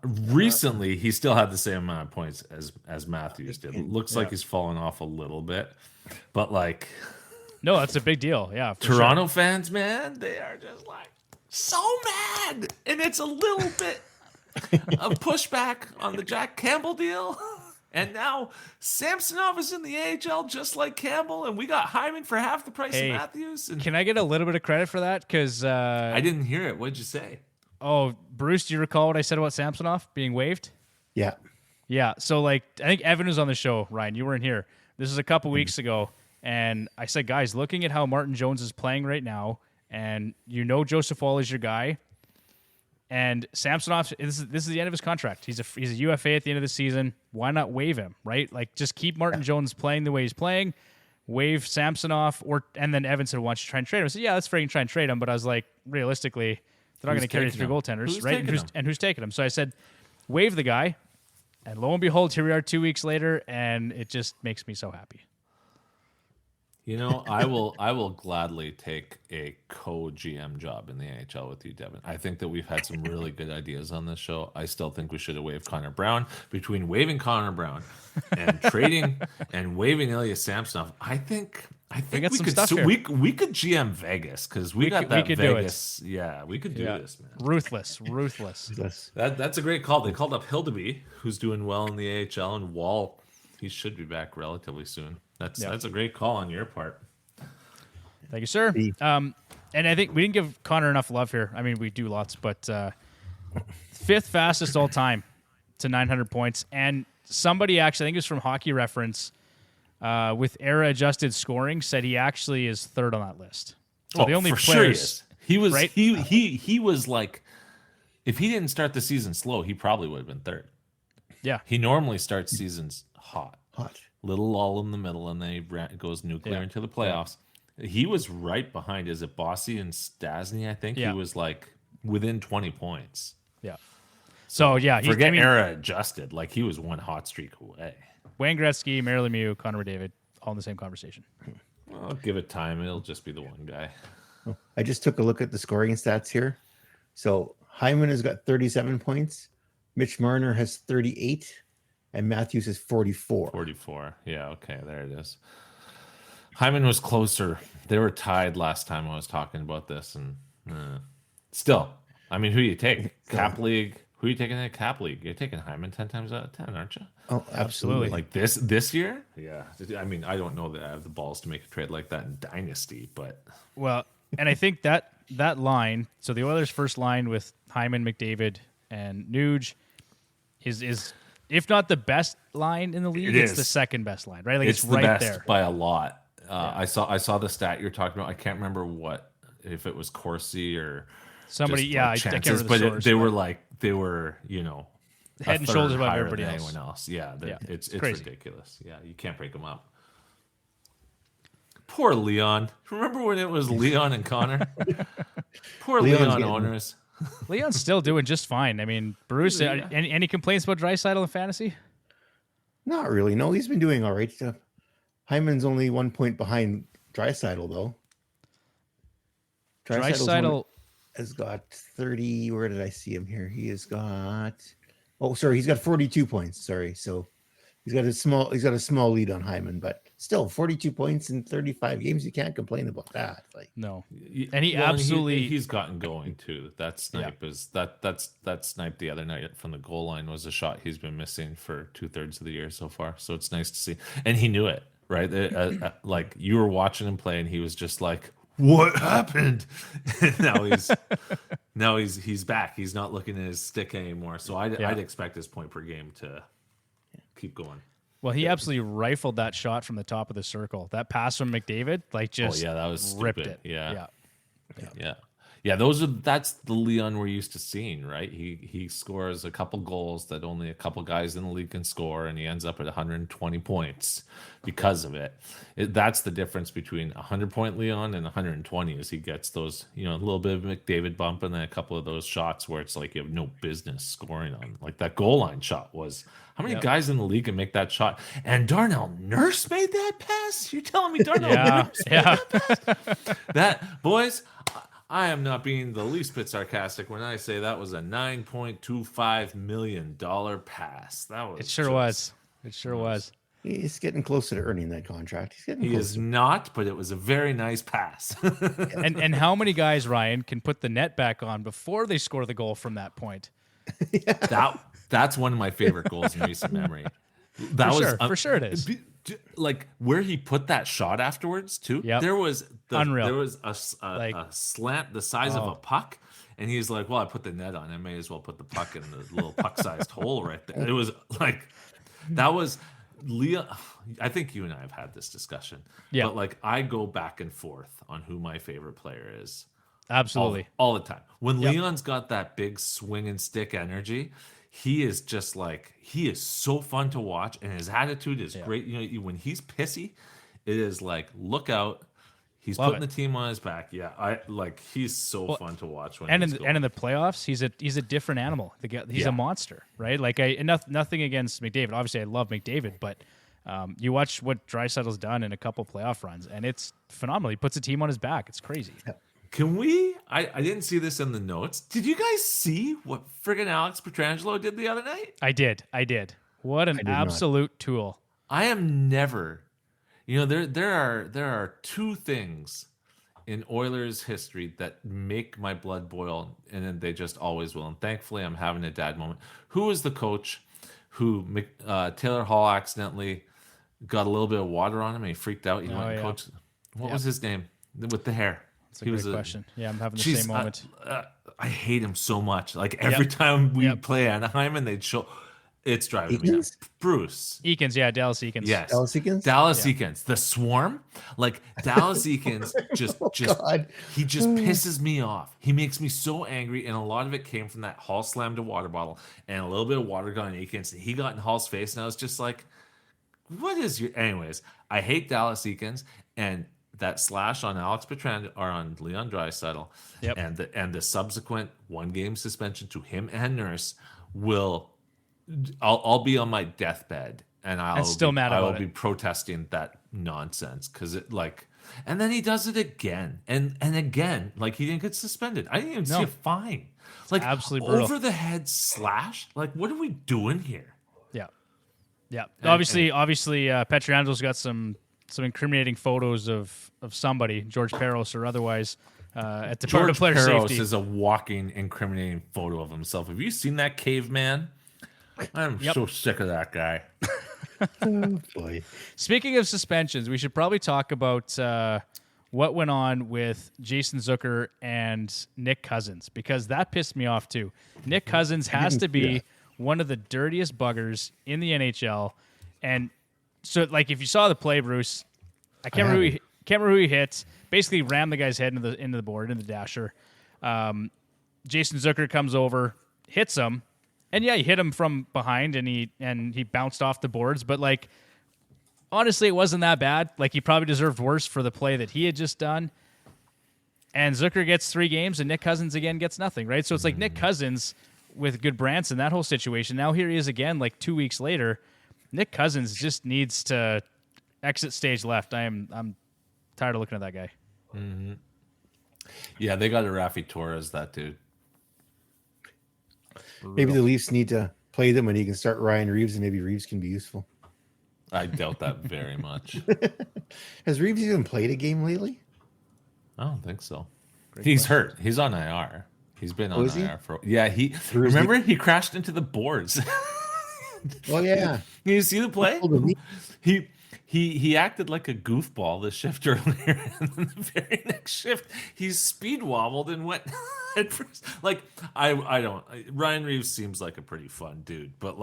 Recently, he still had the same amount of points as Matthews did. Looks like he's fallen off a little bit, but like, No, that's a big deal. Yeah, for Toronto sure. fans, man, they are just like so mad, and it's a little bit of pushback on the Jack Campbell deal. And now Samsonov is in the AHL just like Campbell, and we got Hyman for half the price Hey, of Matthews. And Can I get a little bit of credit for that? Because I didn't hear it. What'd you say? oh, Bruce, do you recall what I said about Samsonov being waived? Yeah. Yeah. So, like, I think Evan was on the show. Ryan, you weren't here. This is a couple weeks ago, and I said, guys, looking at how Martin Jones is playing right now, and you know Joseph Wall is your guy, and Samsonov, this is the end of his contract. He's a UFA at the end of the season. Why not waive him, right? Like, just keep Martin Jones playing the way he's playing, waive Samsonov, and then Evan said, why don't you try and trade him? I said, yeah, let's freaking try and trade him. But I was like, realistically, they're not going to carry taking three him? goaltenders, Who's right? taking him? And who's taking him? So I said, waive the guy. And lo and behold, here we are 2 weeks later, and it just makes me so happy. You know, I will gladly take a co-GM job in the NHL with you, Devin. I think that we've had some really good ideas on this show. I still think we should have waived Connor Brown. Between waiving Connor Brown and trading and waiving Ilya Samsonov, I think we got some could stuff here. we could GM Vegas because we got that we could do it. Vegas. Yeah, we could do this, man. Ruthless. Yes. That's a great call. They called up Hildeby, who's doing well in the AHL, and Wall. He should be back relatively soon. That's a great call on your part. Thank you, sir. And I think we didn't give Connor enough love here. I mean, we do lots, but fifth fastest all time to 900 points. And somebody actually, I think it was from Hockey Reference, with era-adjusted scoring, said he actually is third on that list. So the only for sure players, he was. right? He was like, if he didn't start the season slow, he probably would have been third. Yeah. He normally starts seasons hot. Hot. Little lull in the middle, and then he goes nuclear into the playoffs. He was right behind. Is it Bossy and Stasny? I think Yeah. he was like within 20 points. Yeah. So, yeah. Forget era adjusted. Like he was one hot streak away. Wayne Gretzky, Mario Lemieux, Connor McDavid, all in the same conversation. Well, give it time. It'll just be the one guy. I just took a look at the scoring stats here. So Hyman has got 37 points. Mitch Marner has 38. And Matthews has 44. 44. Yeah, okay, there it is. Hyman was closer. They were tied last time I was talking about this. And still, I mean, who you take? Cap League. Who are you taking in a Cap League? You're taking Hyman 10 times out of 10, aren't you? Oh, absolutely. Like this year? Yeah. I mean, I don't know that I have the balls to make a trade like that in Dynasty, but... Well, and I think that line, so the Oilers' first line with Hyman, McDavid, and Nuge is if not the best line in the league, it's the second best line, right? Like it's the right best there by a lot. I saw the stat you're talking about. I can't remember if it was Corsi or somebody. just, I chances, can't remember but the source, they were head and shoulders above higher everybody than else. anyone else. Yeah, it's crazy. ridiculous. Yeah, you can't break them up. Poor Leon. Remember when it was Leon and Connor? Poor Leon owners. Leon's still doing just fine. I mean, Bruce, any complaints about Draisaitl in fantasy? Not really. No, he's been doing all right. Hyman's only 1 point behind Draisaitl, though. Draisaitl has got 30. Where did I see him here? He has got. Oh, sorry, he's got 42 points. Sorry, so he's got a small lead on Hyman, but still 42 points in 35 games. You can't complain about that. Like no, and he absolutely he's gotten going too. That snipe is that snipe the other night from the goal line was a shot he's been missing for 2/3 of the year so far. So it's nice to see, and he knew it. Right, like you were watching him play, and he was just like, "What happened?" And now he's back. He's not looking at his stick anymore. So I'd expect his point per game to keep going. Well, he absolutely rifled that shot from the top of the circle. That pass from McDavid, like just that was ripped stupid. it. Yeah. Yeah, that's the Leon we're used to seeing, right? He scores a couple goals that only a couple guys in the league can score, and he ends up at 120 points because of it. That's the difference between 100-point Leon and 120 is he gets those, a little bit of McDavid bump and then a couple of those shots where it's like you have no business scoring on. Like that goal line shot was, how many guys in the league can make that shot? And Darnell Nurse made that pass? You're telling me Darnell Nurse made that pass? That, boys, I am not being the least bit sarcastic when I say that was a $9.25 million pass. That was It sure was. It sure was. He's getting closer to earning that contract. He is not, but it was a very nice pass. And how many guys, Ryan, can put the net back on before they score the goal from that point? That's one of my favorite goals in recent memory. For sure it is. Like where he put that shot afterwards too. Yep. There was Unreal. There was a slant the size of a puck, and he's like, "Well, I put the net on. I may as well put the puck in the little puck-sized hole right there." It was like that was Leah. I think you and I have had this discussion. Yeah. But like I go back and forth on who my favorite player is. Absolutely. All the time. When Leon's got that big swing and stick energy, he is just like, he is so fun to watch, and his attitude is great. When he's pissy, it is like, look out. He's putting the team on his back. Yeah, he's so fun to watch. When and in the playoffs, he's a different animal. He's a monster, right? Like nothing against McDavid. Obviously, I love McDavid, but you watch what Draisaitl's done in a couple playoff runs, and it's phenomenal. He puts a team on his back. It's crazy. Can we? I didn't see this in the notes. Did you guys see what friggin' Alex Pietrangelo did the other night? I did. What an absolute tool. I am never. There are two things in Oilers history that make my blood boil, and then they just always will. And thankfully, I'm having a dad moment. Who was the coach who Taylor Hall accidentally got a little bit of water on him and he freaked out? He went and coached. What was his name with the hair? That's a great question. Yeah, I'm having the same moment. I hate him so much. Like every time we play Anaheim and they'd show, it's driving me nuts. Bruce Eakins, Dallas Eakins. Yes, Dallas Eakins. Dallas Eakins. The Swarm, like Dallas Eakins, just he just pisses me off. He makes me so angry, and a lot of it came from that Hall slammed a water bottle and a little bit of water got on Eakins. And he got in Hall's face, and I was just like, "What is your?" Anyways, I hate Dallas Eakins and that slash on Alex Pietrangelo or on Leon Draisaitl, and the subsequent 1-game suspension to him and Nurse will. I'll be on my deathbed and I will be protesting that nonsense because it and then he does it again and again. Like he didn't get suspended. I didn't even see a fine. Like absolutely brutal. Over the head slash. Like what are we doing here? Yeah. Obviously, Pietrangelo's got some incriminating photos of somebody, George Peros or otherwise, at the Department of Player Safety. George Peros is a walking incriminating photo of himself. Have you seen that caveman? I'm so sick of that guy. Oh, boy. Speaking of suspensions, we should probably talk about what went on with Jason Zucker and Nick Cousins, because that pissed me off too. Nick Cousins has to be one of the dirtiest buggers in the NHL. And so, if you saw the play, Bruce, I can't remember who he hit. Basically rammed the guy's head into the board, in the dasher. Jason Zucker comes over, hits him. And he hit him from behind, and he bounced off the boards. But honestly, it wasn't that bad. He probably deserved worse for the play that he had just done. And Zucker gets 3 games, and Nick Cousins again gets nothing, right? So it's Nick Cousins with Goodbranson, that whole situation. Now here he is again, 2 weeks later. Nick Cousins just needs to exit stage left. I'm tired of looking at that guy. Mm-hmm. Yeah, they got a Rafi Torres, that dude. Maybe the Leafs need to play them and he can start Ryan Reeves, and maybe Reeves can be useful. I doubt that very much. Has Reeves even played a game lately? I don't think so. He's hurt. He's on IR. He's been on IR for. Yeah, remember he crashed into the boards. Oh yeah. You see the play? He acted like a goofball the shift earlier, and then the very next shift he speed wobbled and went head first. I don't. Ryan Reeves seems like a pretty fun dude, but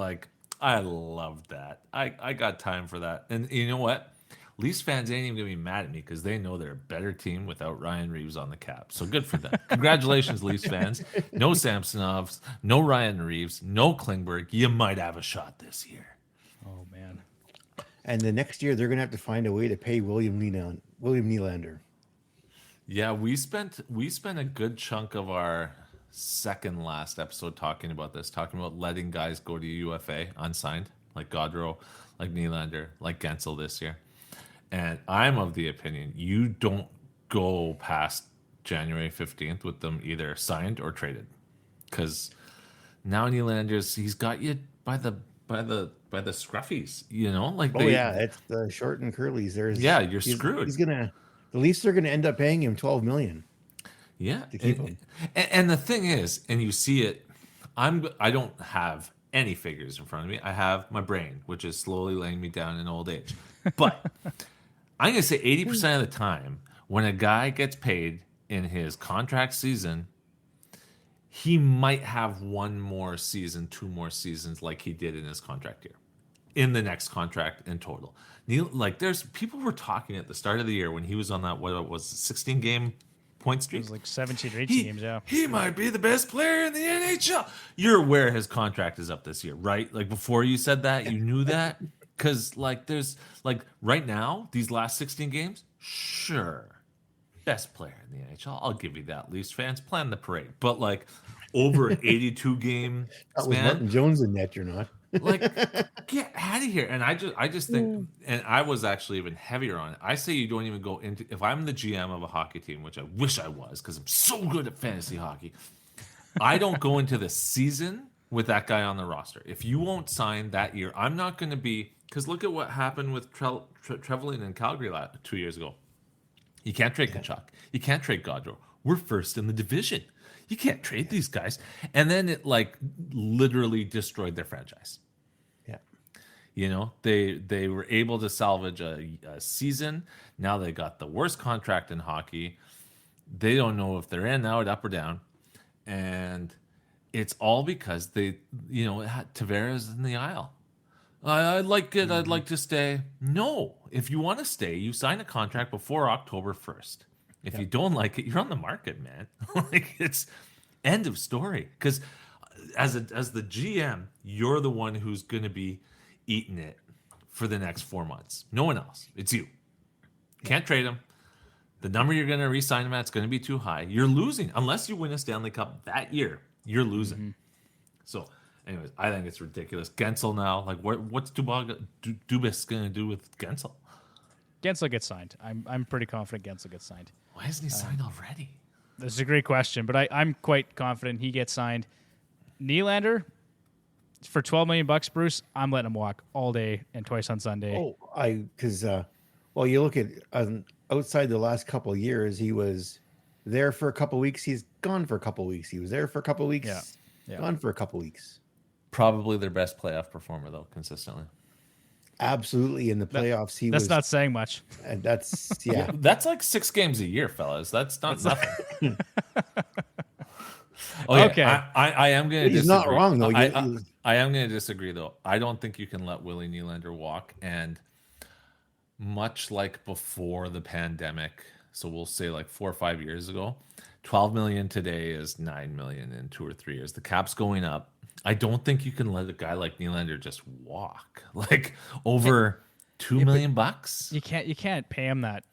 I loved that. I got time for that. And you know what? Leafs fans ain't even gonna be mad at me because they know they're a better team without Ryan Reeves on the cap. So good for them. Congratulations, Leafs fans. No Samsonovs, no Ryan Reeves, no Klingberg. You might have a shot this year. Oh man. And the next year they're gonna have to find a way to pay William Nylander. Yeah, we spent a good chunk of our second last episode talking about letting guys go to UFA unsigned, like Gaudreau, like Nylander, like Gensel this year. And I'm of the opinion you don't go past January 15th with them either signed or traded, because now he's got you by the scruffies, like It's the short and curlies. You're screwed. The Leafs are gonna end up paying him $12 million. Yeah, to keep him. And the thing is, and you see it, I don't have any figures in front of me. I have my brain, which is slowly laying me down in old age. But I'm going to say 80% of the time, when a guy gets paid in his contract season, he might have one more season, two more seasons like he did in his contract year, in the next contract in total. There's people were talking at the start of the year when he was on that, what it was, 16 game point streak. It was like 17 or 18 games, yeah. He might be the best player in the NHL. You're aware his contract is up this year, right? Like before you said that, you knew that? Because there's right now, these last 16 games, sure, best player in the NHL. I'll give you that. Leafs fans, plan the parade. But over an 82 game That was Martin Jones in net, you're not. Get out of here. And I just think, and I was actually even heavier on it. I say you don't even go into, if I'm the GM of a hockey team, which I wish I was because I'm so good at fantasy hockey, I don't go into the season with that guy on the roster. If you won't sign that year, I'm not going to be, because look at what happened with Trevelyan in Calgary 2 years ago. You can't trade Kachuk. You can't trade Gaudreau. We're first in the division. You can't trade these guys. And then it literally destroyed their franchise. Yeah. They were able to salvage a season. Now they got the worst contract in hockey. They don't know if they're in, out, up, or down. And it's all because Tavares in the aisle. I like it. I'd like to stay. No. If you want to stay, you sign a contract before October 1st. If you don't like it, you're on the market, man. It's end of story. Because as the GM, you're the one who's going to be eating it for the next 4 months. No one else. It's you. Can't trade him. The number you're going to re-sign him at is going to be too high. You're losing. Unless you win a Stanley Cup that year, you're losing. Mm-hmm. So, anyways, I think it's ridiculous. Gensel now, what's Dubas going to do with Gensel? Gensel gets signed. I'm pretty confident Gensel gets signed. Why isn't he signed already? That's a great question, but I'm quite confident he gets signed. Nylander, for $12 million, Bruce, I'm letting him walk all day and twice on Sunday. You look at outside the last couple of years, he was there for a couple of weeks. He's gone for a couple of weeks. He was there for a couple of weeks. Yeah. Gone for a couple of weeks. Probably their best playoff performer, though, consistently. Absolutely. In the playoffs, that's not saying much. And that's, yeah. That's 6 games a year, fellas. That's not nothing. Okay. I am going to disagree. He's not wrong, though. I am going to disagree, though. I don't think you can let Willie Nylander walk. And much like before the pandemic, so we'll say 4 or 5 years ago, $12 million today is $9 million in 2 or 3 years. The cap's going up. I don't think you can let a guy like Nylander just walk over $2 million. You can't pay him that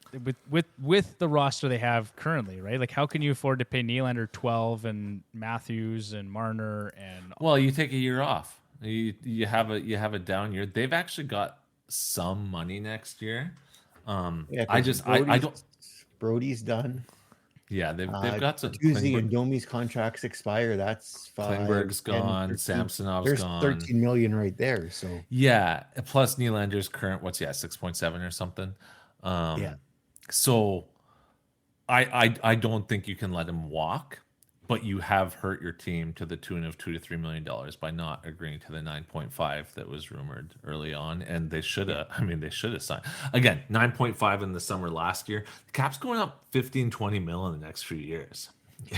with the roster they have currently, right? How can you afford to pay Nylander 12 and Matthews and Marner and? Well, you take a year off. You have a down year. They've actually got some money next year. I don't. Brody's done. Yeah, they've got some. Durzi and Domi's contracts expire. That's 5. Klingberg's gone. Samsonov's gone. There's $13 million right there. So yeah, plus Nylander's current 6.7 or something. Yeah. So I don't think you can let him walk, but you have hurt your team to the tune of $2 to $3 million by not agreeing to the 9.5 that was rumored early on, and they should have. They should have signed again 9.5 in the summer last year. The cap's going up 15-20 mil in the next few years.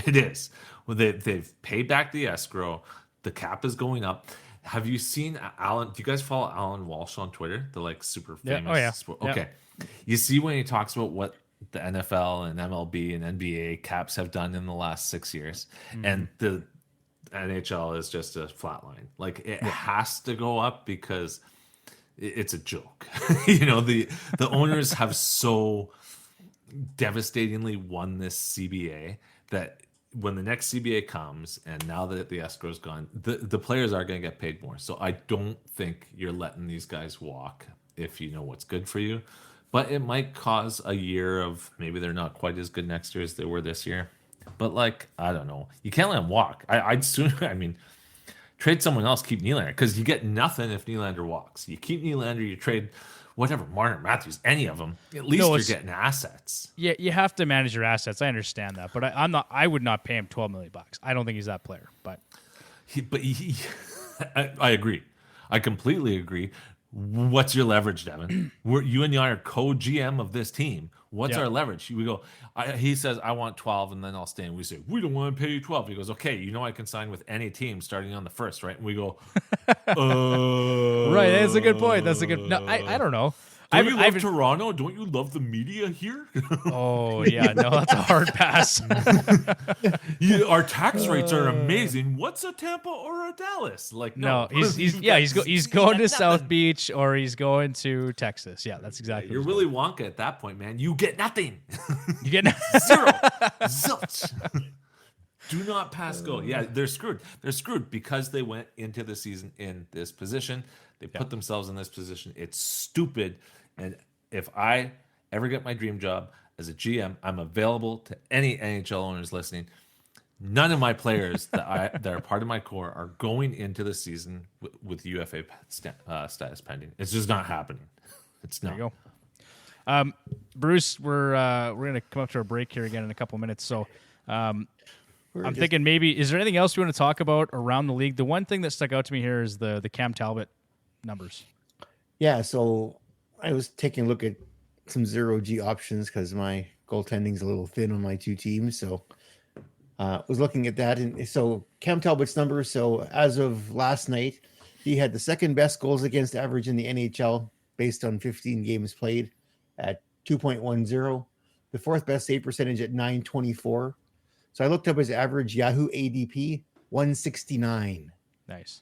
It is. Well, they've paid back the escrow. The cap is going up. Have you seen Alan? Do you guys follow Alan Walsh on Twitter? The like super Yeah. famous. Oh, yeah. Okay. You see when he talks about what the NFL and MLB and NBA caps have done in the last 6 years, and the NHL is just a flat line. Like it has to go up because it's a joke. The owners have so devastatingly won this CBA that when the next CBA comes, and now that the escrow's gone, the players are going to get paid more. So I don't think you're letting these guys walk if you know what's good for you. But it might cause a year of maybe they're not quite as good next year as they were this year. But like, I don't know. You can't let them walk. I'd sooner, trade someone else, keep Nylander, because you get nothing if Nylander walks. You keep Nylander, you trade whatever, Marner, Matthews, any of them. At least you're getting assets. Yeah, you have to manage your assets. I understand that, but I would not pay him $12 million. I don't think he's that player. But I agree. I completely agree. What's your leverage, Devin? You and I are co-GM of this team. What's our leverage? We go. He says, "I want 12, and then I'll stay." And we say, "We don't want to pay you 12." He goes, "Okay, I can sign with any team starting on the 1st, right?" And we go, right. That's a good point. That's a good. No, I don't know. Don't you love Toronto? Don't you love the media here? Oh yeah, no, that's a hard pass. Our tax rates are amazing. What's a Tampa or a Dallas? Like no, he's going to South Beach or he's going to Texas. Yeah, that's exactly. You're Willy Wonka at that point, man. You get nothing. You get zero, zilch. Do not pass go. Yeah, they're screwed. They're screwed because they went into the season in this position. They put themselves in this position. It's stupid. And if I ever get my dream job as a GM, I'm available to any NHL owners listening. None of my players that are part of my core are going into the season with UFA status pending. It's just not happening. It's not. There you go. Bruce, we're going to come up to our break here again in a couple minutes. So I'm thinking maybe, is there anything else we want to talk about around the league? The one thing that stuck out to me here is the Cam Talbot numbers. Yeah, so I was taking a look at some 0G options because my goaltending's a little thin on my two teams. So I was looking at that. And so Cam Talbot's numbers. So as of last night, he had the second best goals against average in the NHL based on 15 games played at 2.10. The fourth best save percentage at 924. So I looked up his average Yahoo ADP, 169. Nice.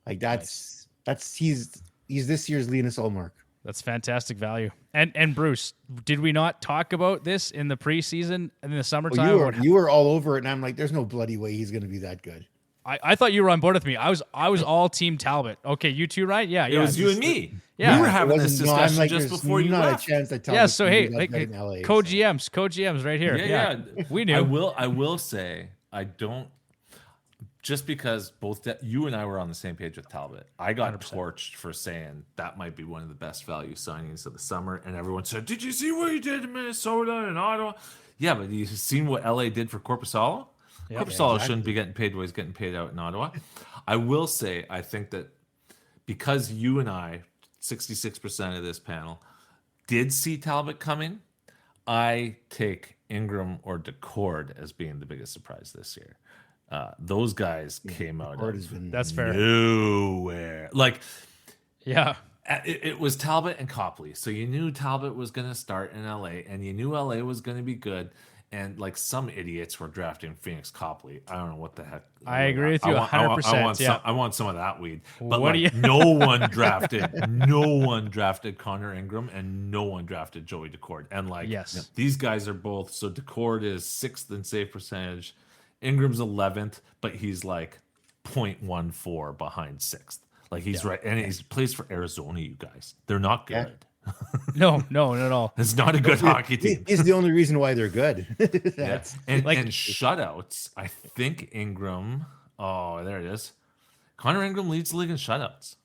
Like that's he's this year's Linus Ullmark. That's fantastic value. And Bruce, did we not talk about this in the preseason and in the summertime? Well, you were all over it, and I'm like, there's no bloody way he's going to be that good. I thought you were on board with me. I was all team Talbot. Okay, you too, right? Yeah, it was you and me. Yeah, we were having this discussion just before you left. A chance that Talbot. Yeah, so hey, co-GMs right here. Yeah, we knew. I will say I don't. Just because both you and I were on the same page with Talbot, I got 100%. Torched for saying that might be one of the best value signings of the summer, and everyone said, "Did you see what he did in Minnesota and Ottawa?" Yeah, but you seen what LA did for Korpisalo? Yep, Korpisalo shouldn't be getting paid what he's getting paid out in Ottawa. I will say, I think that because you and I, 66% of this panel, did see Talbot coming, I take Ingram or Daccord as being the biggest surprise this year. Those guys came out of that's fair. Nowhere. Like, yeah, it was Talbot and Copley. So you knew Talbot was going to start in LA, and you knew LA was going to be good. And like some idiots were drafting Phoenix Copley. I don't know what the heck. I agree with you 100%. I want some of that weed. But no one drafted Connor Ingram, and no one drafted Joey Daccord. And these guys are both. So Daccord is 6th in save percentage. Ingram's 11th, but he's like 0.14 behind 6th. Like he's right, and he plays for Arizona. You guys, they're not good. No, not at all. It's not a good hockey team. He's the only reason why they're good. And shutouts. I think Ingram. Oh, there it is. Connor Ingram leads the league in shutouts.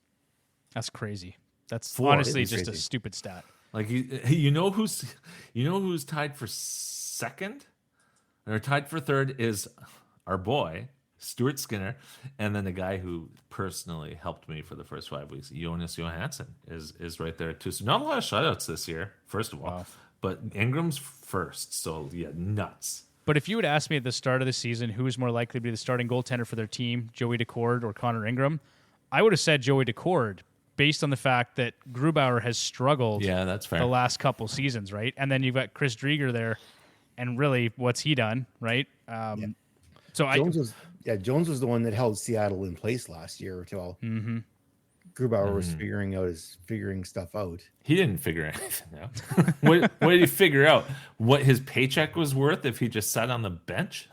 That's crazy. That's honestly just crazy. A stupid stat. Like you know who's tied for second. Or tied for third is our boy, Stuart Skinner, and then the guy who personally helped me for the first 5 weeks, Jonas Johansson, is right there too. So not a lot of shutouts this year, first of all. Wow. But Ingram's first, so yeah, nuts. But if you would ask me at the start of the season who is more likely to be the starting goaltender for their team, Joey Daccord or Connor Ingram, I would have said Joey Daccord based on the fact that Grubauer has struggled that's fair. the last couple seasons, right? And then you've got Chris Drieger there, and really, what's he done, right? So Jones was the one that held Seattle in place last year until Grubauer was figuring stuff out. He didn't figure anything out. What did he figure out? What his paycheck was worth if he just sat on the bench?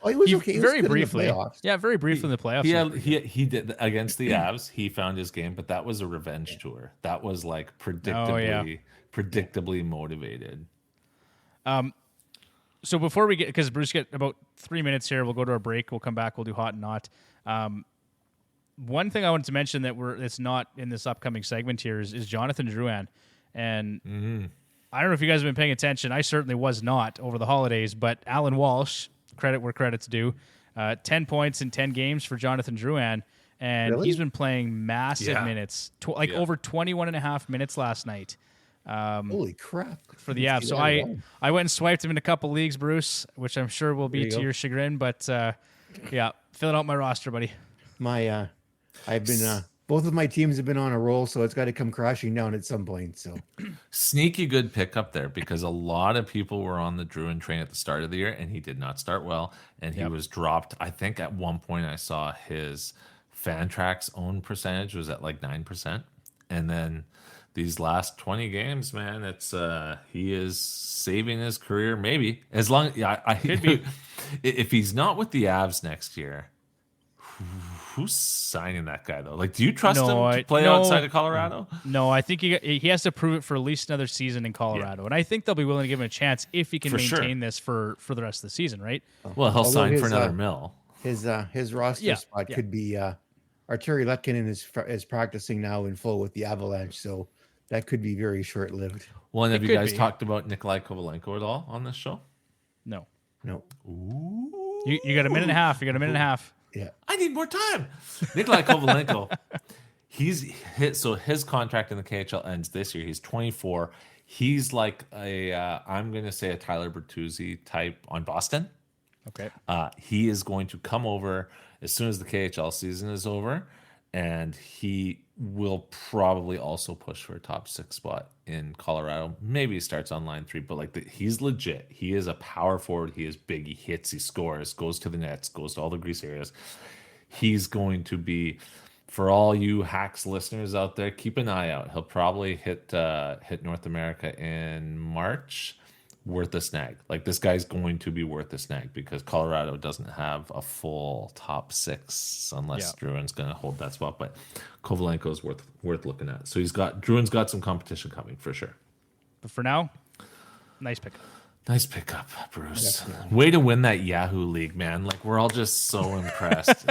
Oh, he was okay. He was very good in the briefly. playoffs. Yeah, very briefly in the playoffs. He did against the Avs. He found his game, but that was a revenge tour. That was like predictably motivated. So before we get, because Bruce get about 3 minutes here, we'll go to our break. We'll come back. We'll do hot and not. One thing I wanted to mention that's not in this upcoming segment here is Jonathan Drouin, and I don't know if you guys have been paying attention. I certainly was not over the holidays, but Alan Walsh, credit where credit's due, 10 points in 10 games for Jonathan Drouin, and he's been playing massive minutes, over 21 and a half minutes last night. Holy crap. For the Avs. So I went and swiped him in a couple leagues, Bruce, which I'm sure will be to your chagrin, but filling out my roster, buddy. I've been both of my teams have been on a roll, so it's got to come crashing down at some point. So sneaky good pickup there, because a lot of people were on the Drouin train at the start of the year, and he did not start well, and he was dropped. I think at one point I saw his Fantrax own percentage was at like 9%, and then these last 20 games, man, it's he is saving his career. Maybe as long could be. If he's not with the Avs next year, who's signing that guy though? Like, do you trust him to play outside of Colorado? No, I think he has to prove it for at least another season in Colorado, and I think they'll be willing to give him a chance if he can maintain this for the rest of the season, right? Well, he'll sign for another mill. His roster spot could be Arturi Letkinen is practicing now in full with the Avalanche, so that could be very short-lived. Well, and have you guys talked about Nikolai Kovalenko at all on this show? No. Ooh. You got a minute and a half. Yeah. I need more time. Nikolai Kovalenko, his contract in the KHL ends this year. He's 24. He's like I'm going to say a Tyler Bertuzzi type on Boston. Okay. He is going to come over as soon as the KHL season is over, and he will probably also push for a top 6 spot in Colorado. Maybe he starts on line 3, but he's legit. He is a power forward. He is big. He hits. He scores. Goes to the nets. Goes to all the grease areas. He's going to be, for all you Hacks listeners out there, keep an eye out. He'll probably hit North America in March. Worth a snag. Like, this guy's going to be worth a snag because Colorado doesn't have a full top 6 unless Drouin's going to hold that spot. But Kovalenko is worth looking at. So Drouin's got some competition coming for sure. But for now, nice pickup. Nice pickup, Bruce. Way to win that Yahoo League, man. Like, we're all just so impressed.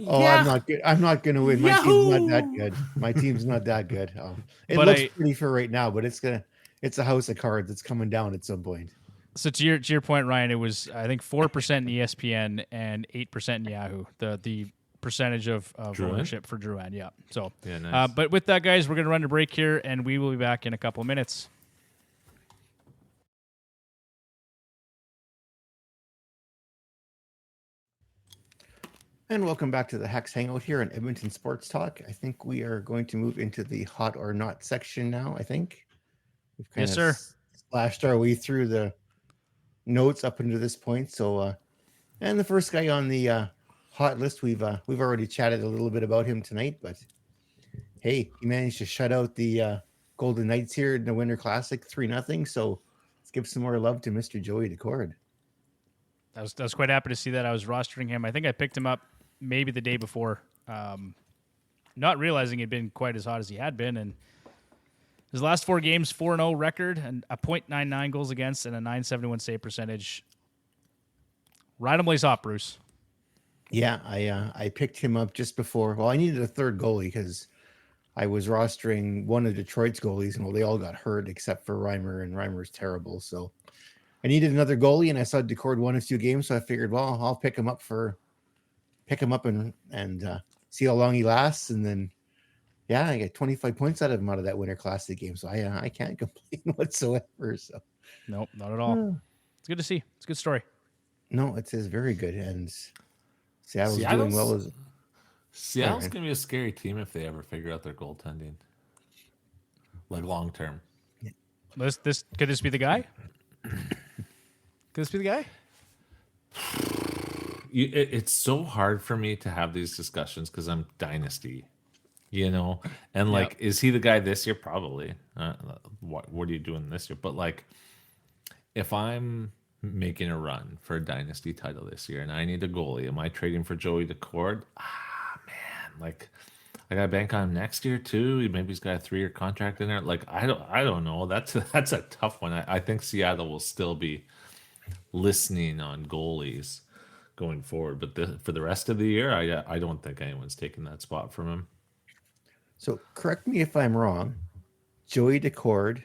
I'm not good. I'm not going to win. My team's not that good. My team's not that good. It looks pretty for right now, but it's a house of cards that's coming down at some point. So to your point, Ryan, it was I think 4% in ESPN and 8% in Yahoo. The percentage of ownership for Drouin. Yeah. So nice. But with that, guys, we're gonna run a break here, and we will be back in a couple of minutes. And welcome back to the Hacks Hangout here on Edmonton Sports Talk. I think we are going to move into the hot or not section now. I think. We've kind of splashed our way through the notes up into this point. So, and the first guy on the hot list, we've already chatted a little bit about him tonight. But hey, he managed to shut out the Golden Knights here in the Winter Classic 3-0. So let's give some more love to Mr. Joey Daccord. I was quite happy to see that. I was rostering him. I think I picked him up maybe the day before, not realizing he'd been quite as hot as he had been, and. His last 4 games, 4-0 record, and a .99 goals against, and a .971 save percentage. Ride him blaze hot, Bruce. Yeah, I picked him up just before. Well, I needed a third goalie because I was rostering one of Detroit's goalies, and they all got hurt except for Reimer, and Reimer's terrible. So I needed another goalie, and I saw Daccord 1 or 2 games, so I figured, well, I'll pick him up and see how long he lasts, and then. Yeah, I got 25 points out of him out of that Winter Classic game, so I can't complain whatsoever. So, nope, not at all. It's good to see. It's a good story. No, it says very good, and Seattle's doing Seattle's- well. Seattle's Alright. going to be a scary team if they ever figure out their goaltending. Like long term. Could this be the guy? Could this be the guy? It's so hard for me to have these discussions because I'm dynasty, and like, is he the guy this year? Probably. What are you doing this year? But like, if I'm making a run for a dynasty title this year and I need a goalie, am I trading for Joey Daccord? Man, like, I got to bank on him next year too. Maybe he's got a 3-year contract in there. Like, I don't know. That's a tough one. I think Seattle will still be listening on goalies going forward, but for the rest of the year, I don't think anyone's taking that spot from him. So correct me if I'm wrong. Joey Daccord,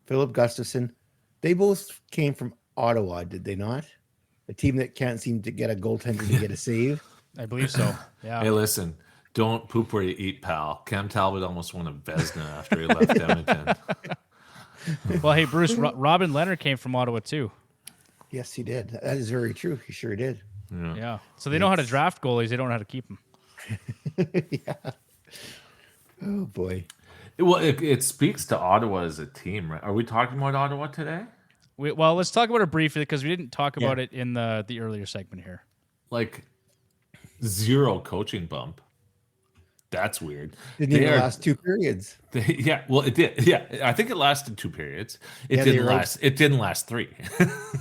Philip Gustafson, they both came from Ottawa, did they not? A team that can't seem to get a goaltender to get a save. I believe so. Yeah. Hey, listen, don't poop where you eat, pal. Cam Talbot almost won a Vezina after he left Edmonton. Well, hey, Bruce, Robin Leonard came from Ottawa too. Yes, he did. That is very true. He sure did. Yeah. So they know how to draft goalies. They don't know how to keep them. Yeah. Oh boy. Well, it speaks to Ottawa as a team, right? Are we talking about Ottawa today? Well, let's talk about it briefly because we didn't talk about Yeah. it in the earlier segment here. Like, zero coaching bump. That's weird. Didn't even last 2 periods. Well, it did. Yeah, I think it lasted 2 periods. It didn't last 3.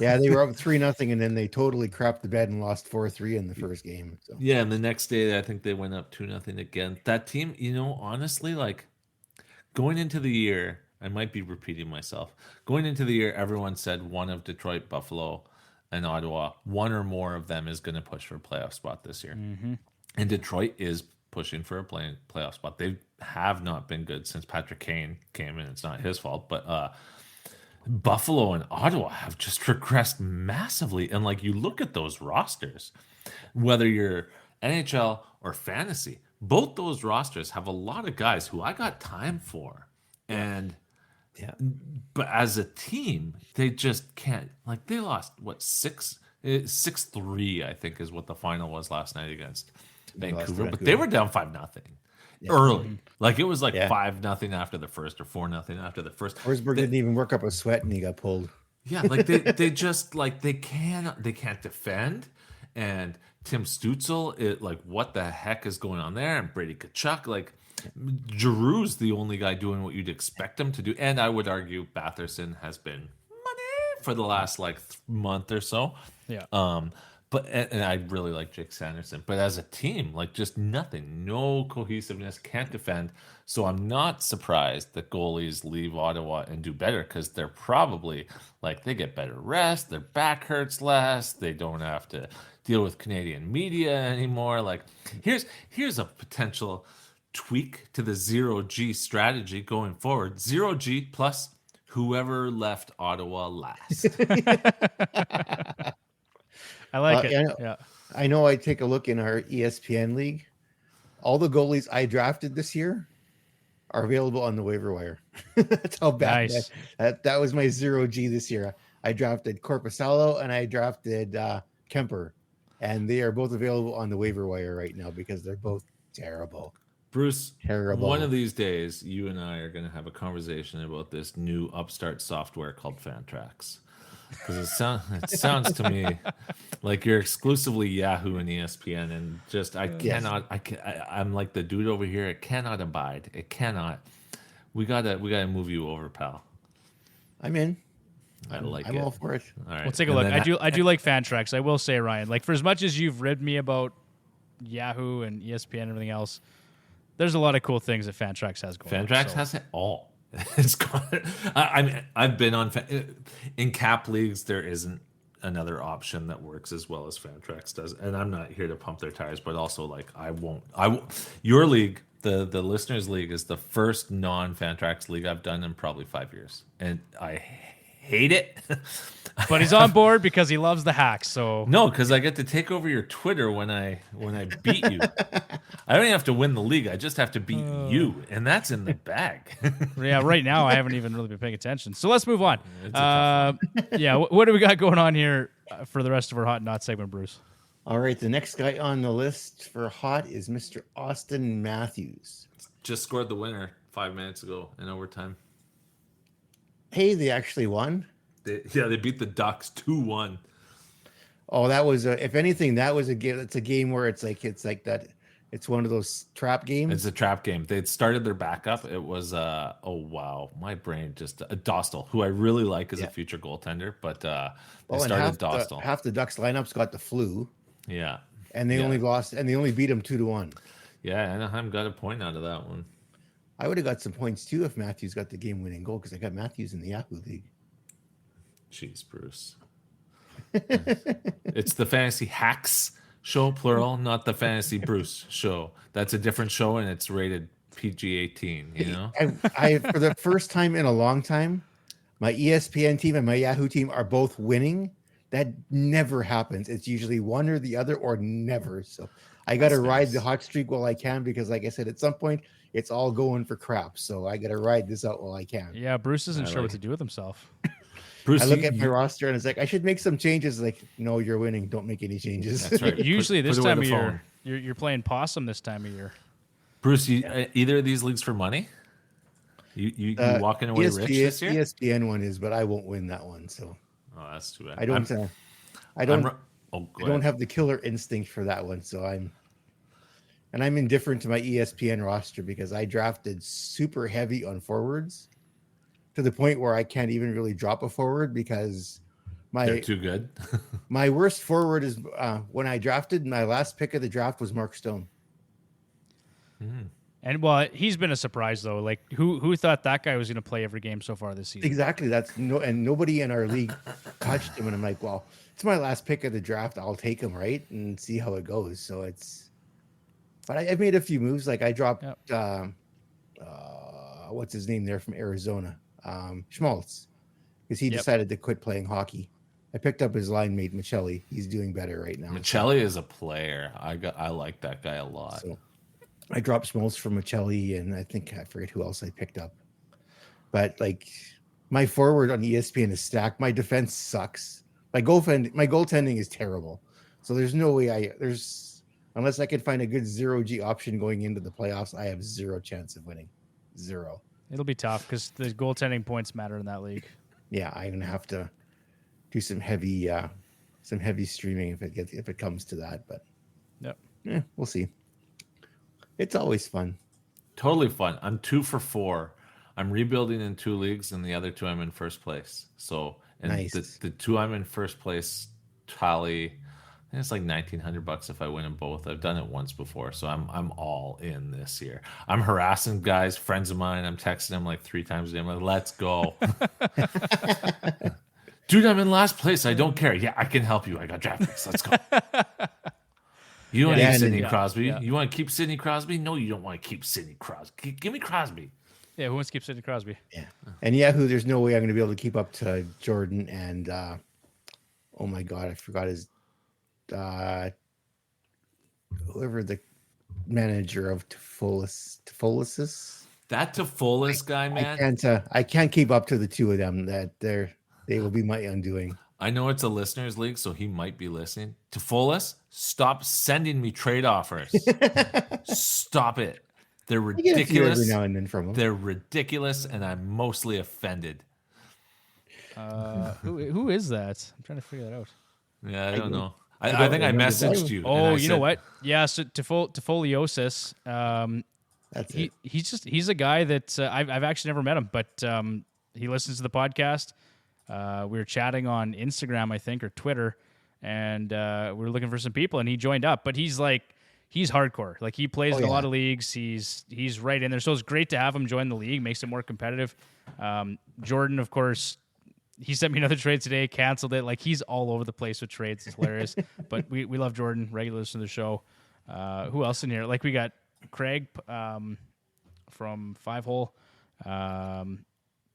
Yeah, they were up 3-0, and then they totally crapped the bed and lost 4-3 in the first game. So. Yeah, and the next day I think they went up 2-0 again. That team, honestly, like, going into the year, I might be repeating myself. Going into the year, everyone said one of Detroit, Buffalo, and Ottawa, one or more of them is going to push for a playoff spot this year. Mm-hmm. And Detroit is pushing for a playoff spot. They have not been good since Patrick Kane came in. It's not his fault, but Buffalo and Ottawa have just regressed massively. And like, you look at those rosters, whether you're NHL or fantasy, both those rosters have a lot of guys who I got time for. And but as a team, they just can't. Like, they lost 6-3, I think is what the final was last night against Vancouver, but they were down 5-0 early. Like, it was like 5-0 after the first, or 4-0 after the first. Forsberg didn't even work up a sweat, and he got pulled. Yeah, like they just, like, they can't defend. And Tim Stützle, like, what the heck is going on there? And Brady Tkachuk, like, Giroux's the only guy doing what you'd expect him to do. And I would argue Batherson has been money for the last like month or so. Yeah. But and I really like Jake Sanderson, but as a team, like, just nothing, no cohesiveness, can't defend. So I'm not surprised that goalies leave Ottawa and do better, because they're probably, like, they get better rest, their back hurts less, they don't have to deal with Canadian media anymore. Like, here's a potential tweak to the 0G strategy going forward. 0G plus whoever left Ottawa last. I like it. I know I take a look in our ESPN league. All the goalies I drafted this year are available on the waiver wire. That's how bad Nice. that was my 0G this year. I drafted Korpisalo and I drafted Kemper, and they are both available on the waiver wire right now because they're both terrible. Bruce, Terrible. one of these days, you and I are going to have a conversation about this new upstart software called Fantrax. Because it sounds to me like you're exclusively Yahoo and ESPN, and just I'm like the dude over here. It cannot abide. It cannot. We gotta move you over, pal. I'm in. I'm all for it. All right, We'll take a look. I do like Fantrax. I will say, Ryan, like, for as much as you've ribbed me about Yahoo and ESPN and everything else, there's a lot of cool things that Fantrax has going. Fantrax has it all. It's got. I mean, I've been on in cap leagues. There isn't another option that works as well as Fantrax does, and I'm not here to pump their tires, but also, like, I won't. Your league, the listeners' league, is the first non-Fantrax league I've done in probably 5 years, and I hate it. But he's on board because he loves the hacks. So No, because I get to take over your Twitter when I beat you. I don't even have to win the league. I just have to beat you, and that's in the bag. yeah, right now I haven't even really been paying attention. So let's move on. It's a tough Yeah, what do we got going on here for the rest of our hot and not segment, Bruce? All right, the next guy on the list for hot is Mr. Auston Matthews. Just scored the winner 5 minutes ago in overtime. Hey, they actually won. They beat the Ducks 2-1. Oh, that was if anything, that was a game. It's a game where it's like that. It's one of those trap games. It's a trap game. They'd started their backup. It was oh wow, my brain just Dostal, who I really like as a future goaltender, but they started Dostal. Half the Ducks lineups got the flu. Yeah, and they only lost, and they only beat them 2-1. Yeah, Anaheim got a point out of that one. I would have got some points too if Matthews got the game-winning goal because I got Matthews in the Yahoo League. Jeez, Bruce. It's the Fantasy Hacks show, plural, not the Fantasy Bruce show. That's a different show, and it's rated PG-18, you know? I for the first time in a long time, my ESPN team and my Yahoo team are both winning. That never happens. It's usually one or the other or never. So I got to ride the hot streak while I can because, like I said, at some point, it's all going for crap. So I got to ride this out while I can. Yeah, Bruce isn't sure what to do with himself. Bruce, I look at my roster and it's like I should make some changes. Like, no, you're winning. Don't make any changes. That's right. Usually this time of year, you're playing possum this time of year. Bruce, either of these leagues for money? You walking away rich this year? ESPN one is, but I won't win that one. So, oh, that's too bad. I don't have the killer instinct for that one. So I'm indifferent to my ESPN roster because I drafted super heavy on forwards to the point where I can't even really drop a forward because they're too good. My worst forward is when I drafted my last pick of the draft was Mark Stone. And well, he's been a surprise though. Like who thought that guy was going to play every game so far this season? Exactly. And nobody in our league touched him. And I'm like, well, it's my last pick of the draft. I'll take him, right, and see how it goes. So but I've made a few moves. Like I dropped what's his name there from Arizona, Schmaltz, because he decided to quit playing hockey. I picked up his line mate Michelli. He's doing better right now. Michelli is a player. I like that guy a lot. So I dropped Schmaltz from Michelli, and I forget who else I picked up. But like my forward on ESPN is stacked. My defense sucks. My goaltending is terrible. So there's no way unless I can find a good 0G option going into the playoffs, I have zero chance of winning. Zero. It'll be tough because the goaltending points matter in that league. Yeah, I'm gonna have to do some heavy streaming if it comes to that. But we'll see. It's always fun. Totally fun. I'm 2 for 4. I'm rebuilding in 2 leagues, and the other 2 I'm in first place. So, and nice. the 2 I'm in first place tally, I think it's like $1,900 if I win in both. I've done it once before, so I'm all in this year. I'm harassing guys, friends of mine. I'm texting them like 3 times a day. I'm like, let's go. Dude, I'm in last place. I don't care. Yeah, I can help you. I got draft picks. Let's go. You don't need Sidney Crosby. Yeah. You want to keep Sidney Crosby? No, you don't want to keep Sidney Crosby. Give me Crosby. Yeah, who wants to keep Sidney Crosby? Yeah. And Yahoo, there's no way I'm going to be able to keep up to Jordan and oh my God, I forgot his whoever the manager of Tafolisis. That Tofolis guy, man. I can't keep up to the two of them. They will be my undoing. I know it's a listeners league, so he might be listening. Tofolis, stop sending me trade offers. Stop it. They're ridiculous. Every now and then from them. They're ridiculous, and I'm mostly offended. Who is that? I'm trying to figure that out. Yeah, I don't know. I think I messaged you. Oh, you know what? Yeah, so Tofoliosis. That's it. He's a guy that I've actually never met him, but he listens to the podcast. We were chatting on Instagram, I think, or Twitter, and we were looking for some people, and he joined up. But he's hardcore. Like he plays in a lot of leagues. He's right in there. So it's great to have him join the league. Makes it more competitive. Jordan, of course, he sent me another trade today. Canceled it. Like he's all over the place with trades. It's hilarious. But we love Jordan. Regular listener to the show. Who else in here? Like we got Craig from 5 Hole.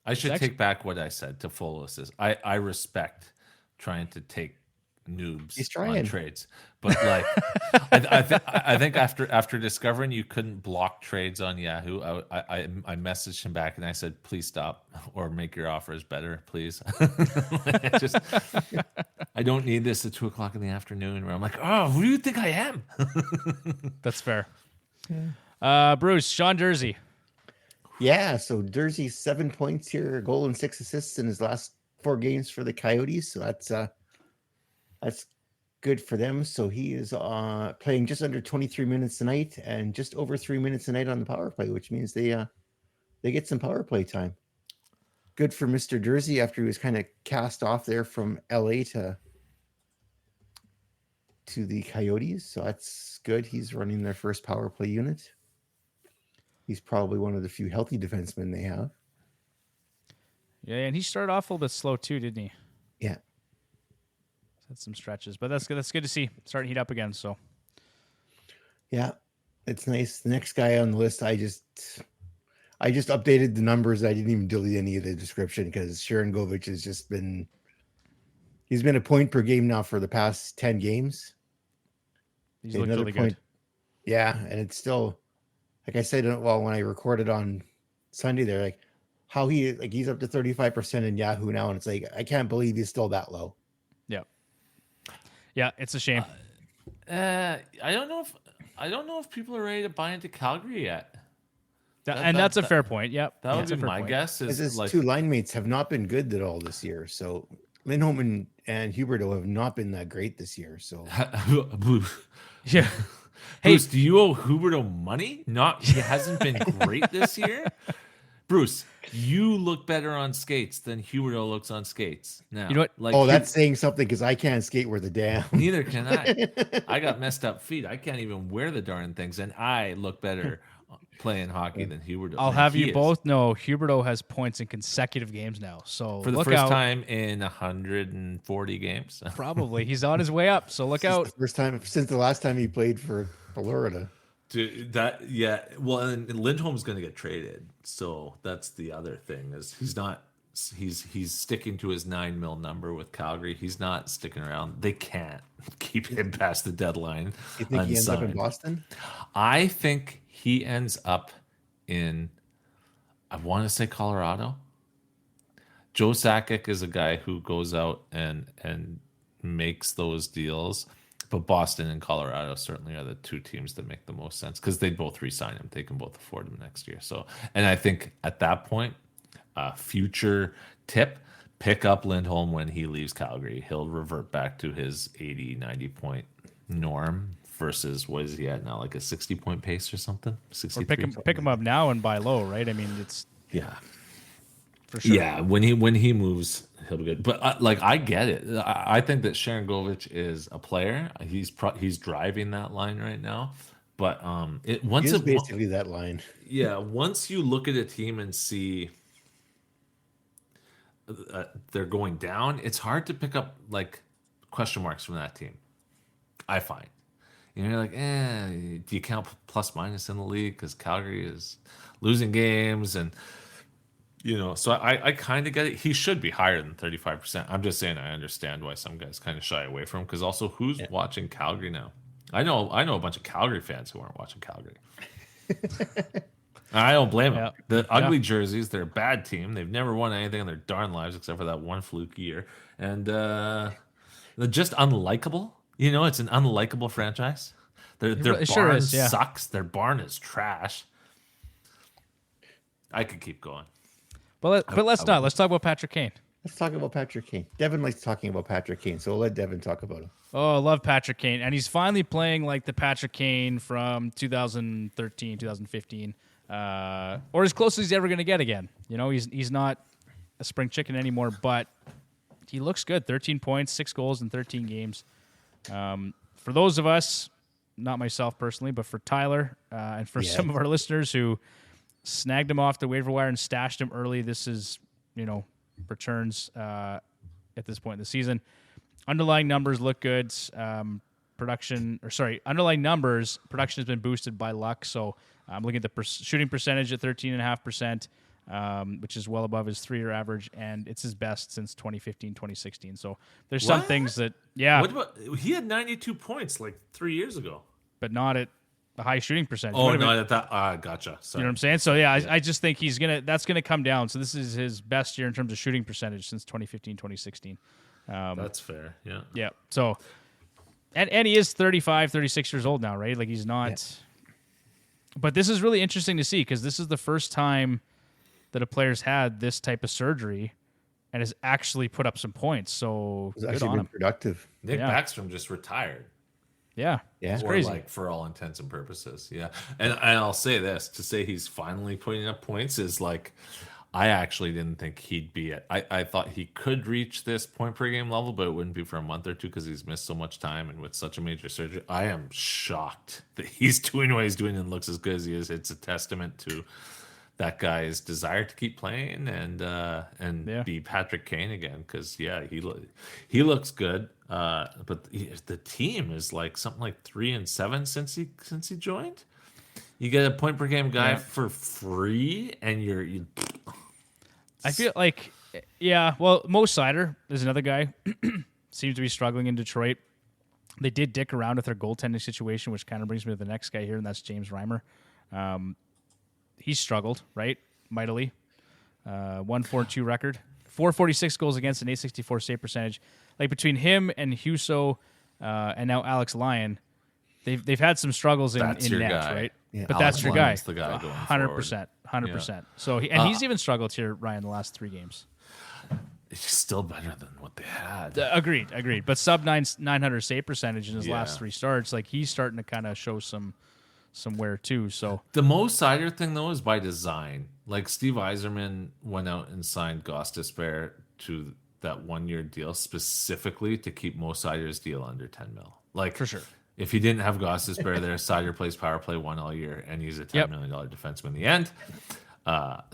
I should take back what I said to full assist. I respect trying to take noobs on trades, but like I think after discovering you couldn't block trades on Yahoo, I messaged him back and I said, please stop or make your offers better, please. I don't need this at 2:00 in the afternoon where I'm like, oh, who do you think I am? That's fair. Bruce, Sean Durzi. Yeah, so Durzi's 7 points here, a goal and 6 assists in his last 4 games for the Coyotes. So that's good for them. So he is playing just under 23 minutes tonight and just over 3 minutes a night on the power play, which means they get some power play time. Good for Mr. Durzi after he was kind of cast off there from LA to the Coyotes. So that's good. He's running their first power play unit. He's probably one of the few healthy defensemen they have. Yeah, and he started off a little bit slow too, didn't he? Yeah. Had some stretches, but that's good. That's good to see. Starting to heat up again. So, yeah, it's nice. The next guy on the list, I just updated the numbers. I didn't even delete any of the description because Sharangovich has just been. He's been a point per game now for the past 10 games. He's looked really good. Yeah, and it's still. Like I said, well, when I recorded on Sunday, they're like, how he's up to 35% in Yahoo now, and it's like I can't believe he's still that low. Yeah, it's a shame. I don't know if people are ready to buy into Calgary yet. That's a fair point. Yep, that would be my guess. Is his like, 2 line mates have not been good at all this year. So Lindholm and Huberdeau have not been that great this year. So yeah. Bruce, do you owe Huberdeau money? He hasn't been great this year. Bruce, you look better on skates than Huberdeau looks on skates now. You know what? Like, that's saying something because I can't skate worth a damn. Neither can I. I got messed up feet. I can't even wear the darn things, and I look better playing hockey than Huberdeau. I'll have you both know Huberdeau has points in consecutive games now. So for the first time in 140 games, probably he's on his way up. So look out. First time since the last time he played for Florida. Dude, well, and Lindholm's going to get traded, so that's the other thing is he's sticking to his $9 million number with Calgary. He's not sticking around. They can't keep him past the deadline. You think he ends up in Boston? I think he ends up in, I want to say Colorado. Joe Sakic is a guy who goes out and makes those deals. But Boston and Colorado certainly are the 2 teams that make the most sense because they'd both re-sign him. They can both afford him next year. So, and I think at that point, future tip, pick up Lindholm when he leaves Calgary. He'll revert back to his 80, 90 point norm versus what is he at now? Like a 60 point pace or something? Or pick him up now and buy low, right? I mean, it's for sure. Yeah, when he moves, he'll be good. But I get it. I think that Sharangovich is a player. He's driving that line right now. But basically that line. Yeah, once you look at a team and see they're going down, it's hard to pick up like question marks from that team. I find. You're like, do you count plus minus in the league because Calgary is losing games and. So I kind of get it. He should be higher than 35%. I'm just saying I understand why some guys kind of shy away from him because also who's watching Calgary now? I know a bunch of Calgary fans who aren't watching Calgary. I don't blame them. The ugly jerseys, they're a bad team. They've never won anything in their darn lives except for that one fluke year. And they're just unlikable. It's an unlikable franchise. Their barn sucks. Their barn is trash. I could keep going. But let's not. Let's talk about Patrick Kane. Let's talk about Patrick Kane. Devin likes talking about Patrick Kane, so we'll let Devin talk about him. Oh, I love Patrick Kane. And he's finally playing like the Patrick Kane from 2013, 2015, or as close as he's ever going to get again. He's not a spring chicken anymore, but he looks good. 13 points, 6 goals in 13 games. For those of us, not myself personally, but for Tyler and for some of our listeners who snagged him off the waiver wire and stashed him early. This is, returns at this point in the season. Underlying numbers look good. Underlying numbers, production has been boosted by luck. So I'm looking at the shooting percentage at 13.5%. which is well above his 3-year average, and it's his best since 2015, 2016. So there's some things that, What about he had 92 points like 3 years ago? but not at a high shooting percentage. Oh, not at that. Gotcha. Sorry. You know what I'm saying? So I just think that's gonna come down. So this is his best year in terms of shooting percentage since 2015, 2016. That's fair. Yeah. Yeah. So, and he is 35, 36 years old now, right? Like he's not. Yeah. But this is really interesting to see because this is the first time that a player's had this type of surgery and has actually put up some points. So It's actually been productive. Nick Backstrom just retired. Yeah. Yeah. It's crazy. Like for all intents and purposes. Yeah. And I'll say this, to say he's finally putting up points is like, I actually didn't think he'd be at. I thought he could reach this point per game level, but it wouldn't be for a month or two because he's missed so much time and with such a major surgery. I am shocked that he's doing what he's doing and looks as good as he is. It's a testament to that guy's desire to keep playing and be Patrick Kane again. Because he looks good. But the team is like something like 3-7 since he joined. You get a point per game guy for free, and you. I feel like, well, Mo Seider is another guy. Seems to be struggling in Detroit. They did dick around with their goaltending situation, which kind of brings me to the next guy here, and that's James Reimer. He's struggled, right? Mightily. 1-4-2 record. 446 goals against, an 864 save percentage. Like between him and Husso and now Alex Lyon, they've had some struggles in net, guy. Right? Yeah. But Alex that's your guy. The guy going 100%. 100%. Yeah. So he's even struggled here, Ryan, the last 3 games. It's still better than what they had. Agreed. But sub 900 save percentage in his last 3 starts, like he's starting to kind of show some wear too. So the Mo Seider thing though is by design. Like Steve Yzerman went out and signed Gostisbehere to that 1-year deal specifically to keep Mo Seider's deal under 10 mil. Like for sure. If he didn't have Gostisbehere there, Seider plays power play 1 all year, and he's a $10 million defenseman in the end.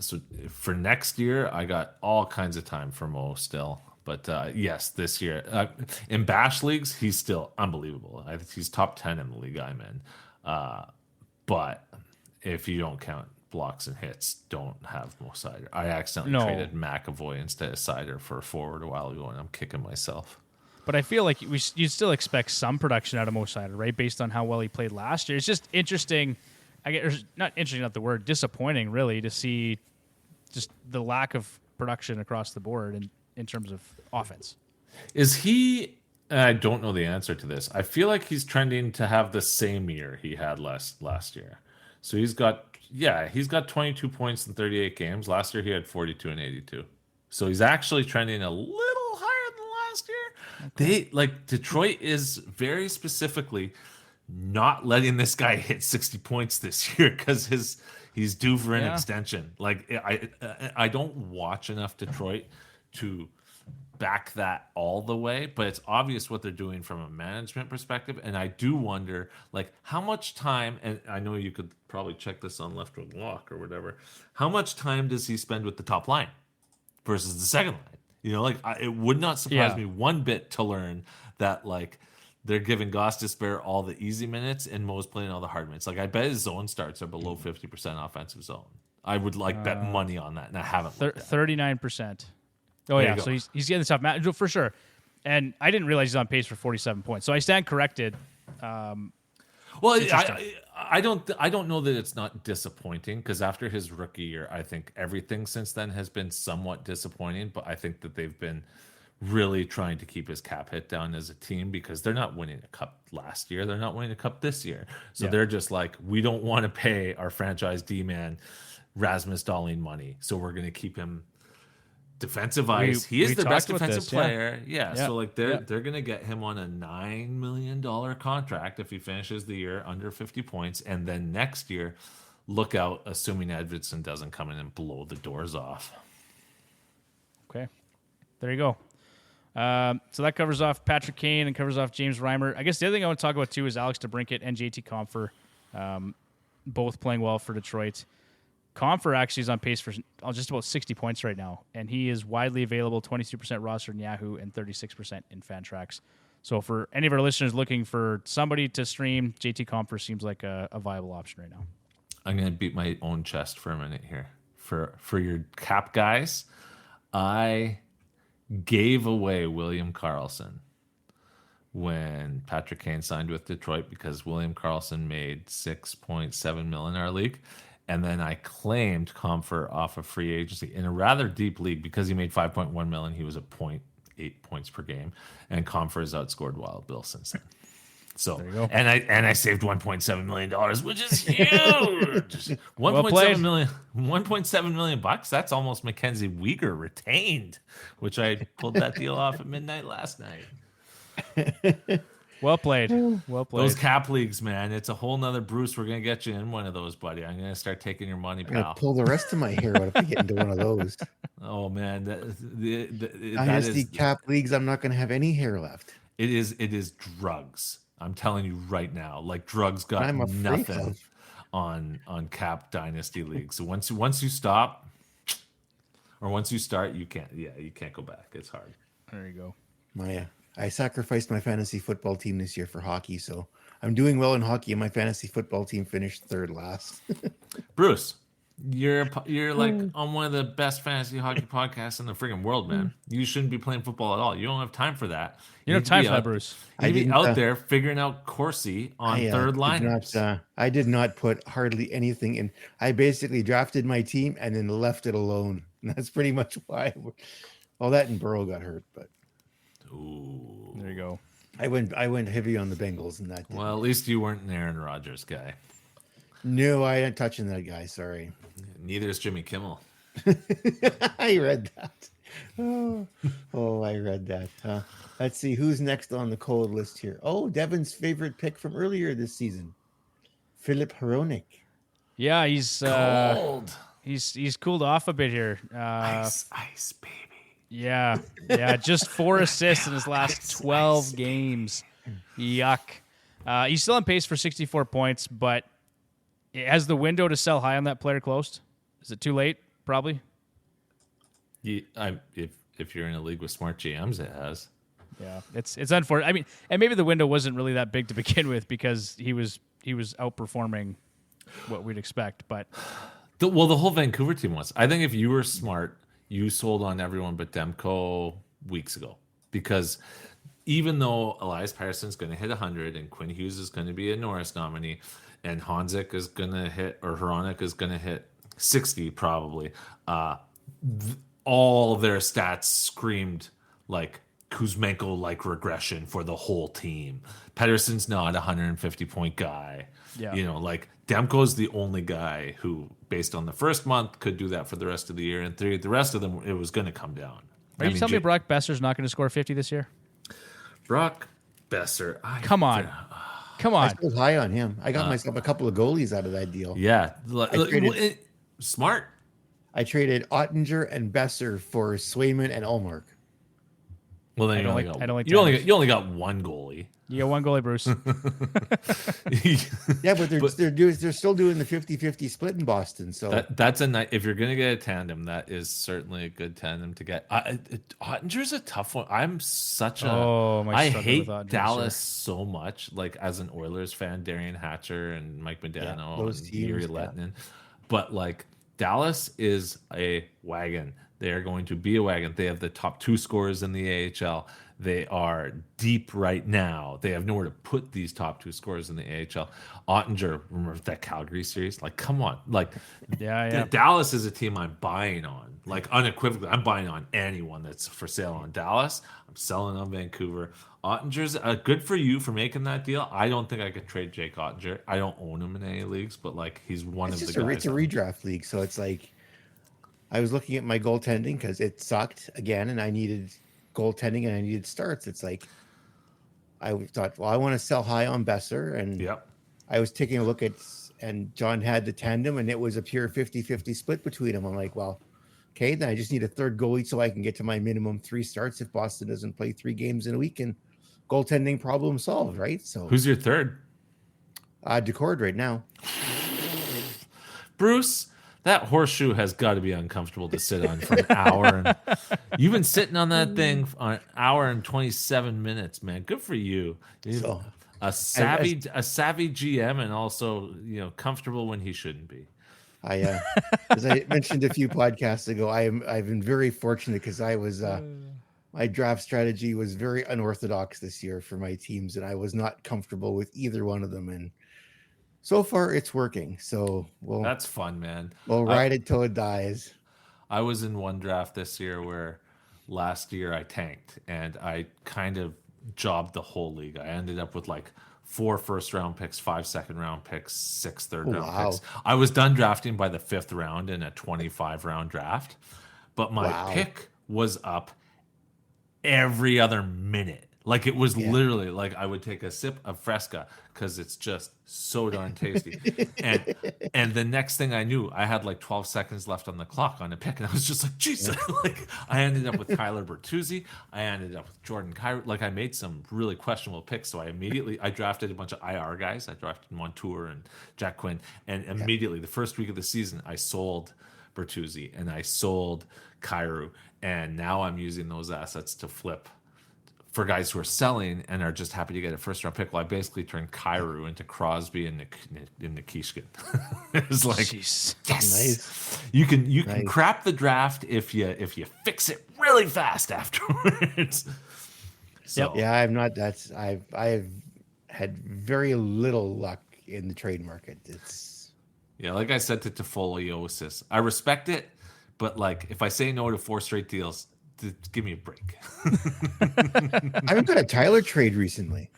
So for next year, I got all kinds of time for Mo still. But yes, this year in Bash leagues, he's still unbelievable. I think he's top 10 in the league I'm in. But if you don't count blocks and hits, don't have Mo Seider. I accidentally traded McAvoy instead of Seider for a forward a while ago, and I'm kicking myself. But I feel like you'd still expect some production out of Mo Seider, right? Based on how well he played last year. It's just interesting. Not interesting, not the word, disappointing, really, to see just the lack of production across the board in terms of offense. Is he? I don't know the answer to this. I feel like he's trending to have the same year he had last year. So he's got 22 points in 38 games. Last year he had 42 and 82. So he's actually trending a little higher than last year. Okay. Detroit is very specifically not letting this guy hit 60 points this year because he's due for an extension. Like I don't watch enough Detroit to back that all the way, but it's obvious what they're doing from a management perspective. And I do wonder, like, how much time, and I know you could probably check this on Left Wing Walk or whatever, how much time does he spend with the top line versus the second line? You know, like, it would not surprise me one bit to learn that, like, they're giving Gostisbehere all the easy minutes and Mo's playing all the hard minutes. Like, I bet his zone starts are below 50% offensive zone. I would bet money on that, and I haven't. 39%. Oh, yeah. So he's getting the tough match for sure. And I didn't realize he's on pace for 47 points. So I stand corrected. Well, I don't know that it's not disappointing because after his rookie year, I think everything since then has been somewhat disappointing. But I think that they've been really trying to keep his cap hit down as a team because they're not winning a cup last year. They're not winning a cup this year. So they're just like, we don't want to pay our franchise D-man Rasmus Dahlin money. So we're going to keep him defensive ice. He is their best defensive player. Yeah. So like they're going to get him on a $9 million contract if he finishes the year under 50 points. And then next year, look out, assuming Edvinsson doesn't come in and blow the doors off. Okay. There you go. So that covers off Patrick Kane and covers off James Reimer. I guess the other thing I want to talk about too is Alex DeBrincat and JT Compher, both playing well for Detroit. Compher actually is on pace for just about 60 points right now, and he is widely available, 22% rostered in Yahoo and 36% in Fantrax. So for any of our listeners looking for somebody to stream, JT Compher seems like a viable option right now. I'm going to beat my own chest for a minute here. for your cap guys. I gave away William Carlson when Patrick Kane signed with Detroit because William Carlson made $6.7 million in our league. And then I claimed Comfer off of free agency in a rather deep league because he made $5.1 million. He was at 0.8 points per game. And Comfer has outscored Wild Bill since then. So There you go. and I saved $1.7 million, which is huge. Well played. 1.7 million bucks. That's almost Mackenzie Weegar retained, which I pulled that deal off at midnight last night. Well played. Well played. Those cap leagues, man, it's a whole nother Bruce. We're gonna get you in one of those, buddy. I'm gonna start taking your money, I'm gonna pal. pull the rest of my hair out if I get into one of those. Oh man, Dynasty cap leagues, I'm not gonna have any hair left. It is drugs. I'm telling you right now, like drugs got I'm afraid nothing of. on cap dynasty leagues. So once you stop, or once you start, you can't go back. It's hard. There you go. I sacrificed my fantasy football team this year for hockey, so I'm doing well in hockey, and my fantasy football team finished third last. Bruce, you're like on one of the best fantasy hockey podcasts in the friggin' world, man. You shouldn't be playing football at all. You don't have time for that. You don't have time for that, Bruce. You need to be out there figuring out Corsi on third liners. I did not put hardly anything in. I basically drafted my team and then left it alone. And that's pretty much why. All that and Burrow got hurt, but ooh, there you go. I went heavy on the Bengals, and that. Well, at least you weren't an Aaron Rodgers guy. No, I ain't touching that guy. Sorry. Neither is Jimmy Kimmel. I read that. Oh, I read that. Let's see who's next on the cold list here. Oh, Devin's favorite pick from earlier this season, Philip Hronik. Yeah, he's Cold. He's cooled off a bit here. Ice, baby. Yeah, just 4 assists in his last 12 games. Yuck. He's still on pace for 64 points, but has the window to sell high on that player closed? Is it too late? Probably. If you're in a league with smart GMs, it has. Yeah, it's unfortunate. I mean, and maybe the window wasn't really that big to begin with because he was outperforming what we'd expect. But The whole Vancouver team was. I think if you were smart, you sold on everyone but Demko weeks ago, because even though Elias Pettersson's going to hit 100 and Quinn Hughes is going to be a Norris nominee and Honzik is going to hit, or Hronik is going to hit 60 probably, all of their stats screamed like Kuzmenko-like regression for the whole team. Pettersson's not a 150-point guy. Yeah. You know, like Demko's the only guy who, based on the first month, could do that for the rest of the year. And the rest of them, it was going to come down. Are you telling me Brock Besser's not going to score 50 this year? Brock Besser. Come on. I sold high on him. I got myself a couple of goalies out of that deal. Yeah. Smart. I traded Ottinger and Besser for Swayman and Allmark. Well, then you only got one goalie. You got one goalie, Bruce. Yeah, but they're still doing the 50-50 split in Boston. So that's a nice. If you're gonna get a tandem, that is certainly a good tandem to get. Ottinger's a tough one. I hate Dallas so much. Like, as an Oilers fan, Darian Hatcher and Mike Modano and Yuri Lettinen, but like Dallas is a wagon. They are going to be a wagon. They have the top 2 scorers in the AHL. They are deep right now. They have nowhere to put these top 2 scorers in the AHL. Ottinger, remember that Calgary series? Like, come on. Like, yeah. Dallas is a team I'm buying on. Like, unequivocally, I'm buying on anyone that's for sale on Dallas. I'm selling on Vancouver. Ottinger's good for you for making that deal. I don't think I could trade Jake Ottinger. I don't own him in any leagues, but like, he's one of the guys. It's a redraft league, so it's like I was looking at my goaltending because it sucked again, and I needed goaltending and I needed starts. It's like I thought, well, I want to sell high on Besser, and I was taking a look at, and John had the tandem, and it was a pure 50-50 split between them. I'm like, well, okay, then I just need a third goalie so I can get to my minimum 3 starts if Boston doesn't play 3 games in a week, and goaltending problem solved, right? So who's your third? Daccord right now. Bruce, that horseshoe has got to be uncomfortable to sit on for an hour. You've been sitting on that thing for an hour and 27 minutes, man. Good for you. So, a savvy GM, and also, comfortable when he shouldn't be. As I mentioned a few podcasts ago, I've been very fortunate because I was my draft strategy was very unorthodox this year for my teams, and I was not comfortable with either one of them. And so far, it's working. So That's fun, man. we'll ride it till it dies. I was in one draft this year where last year I tanked and I kind of jobbed the whole league. I ended up with like 4 first-round picks, 5 second-round picks, 6 third-round Wow. picks. I was done drafting by the 5th round in a 25-round draft, but my pick was up every other minute. Like it was literally like I would take a sip of Fresca because it's just so darn tasty. and the next thing I knew, I had like 12 seconds left on the clock on a pick, and I was just like, Jesus! Like I ended up with Kyler Bertuzzi. I ended up with Jordan Kyrou. Like I made some really questionable picks, so I drafted a bunch of IR guys. I drafted Montour and Jack Quinn, and immediately the first week of the season, I sold Bertuzzi and I sold Kyrou, and now I'm using those assets to flip for guys who are selling and are just happy to get a first-round pick. Well, I basically turned Kyrou into Crosby and Nikishkin. It was like, Jeez. yes, Nice. you can crap the draft if you fix it really fast afterwards. So Yeah, I've had very little luck in the trade market. It's like I said to Tofoliosis, I respect it, but like if I say no to 4 straight deals, give me a break. I haven't got a Tyler trade recently.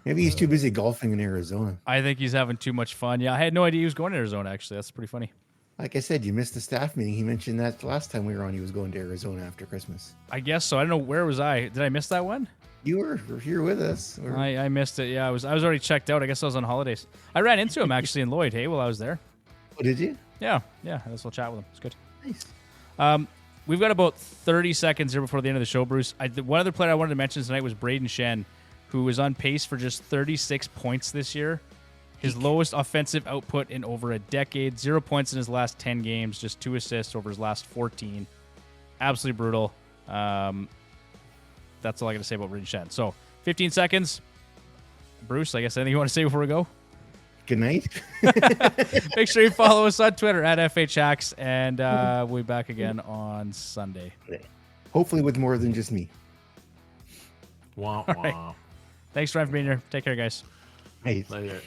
Maybe he's too busy golfing in Arizona. I think he's having too much fun. Yeah, I had no idea he was going to Arizona, actually. That's pretty funny. Like I said, you missed the staff meeting. He mentioned that the last time we were on, he was going to Arizona after Christmas. I guess so. I don't know. Where was I? Did I miss that one? You were here with us. I missed it. Yeah, I was already checked out. I guess I was on holidays. I ran into him, actually, in Lloyd, hey, while I was there. Oh, did you? Yeah. I had a little chat with him. It's good. Nice. We've got about 30 seconds here before the end of the show, Bruce. One other player I wanted to mention tonight was Brayden Schenn, who was on pace for just 36 points this year. His lowest offensive output in over a decade. 0 points in his last 10 games, just 2 assists over his last 14. Absolutely brutal. That's all I got to say about Brayden Schenn. So, 15 seconds. Bruce, I guess anything you want to say before we go? Good night. Make sure you follow us on Twitter at FHHacks, and we'll be back again on Sunday. Hopefully with more than just me. Wah, wah. Right. Thanks, Ryan, for being here. Take care, guys. Hey. Later.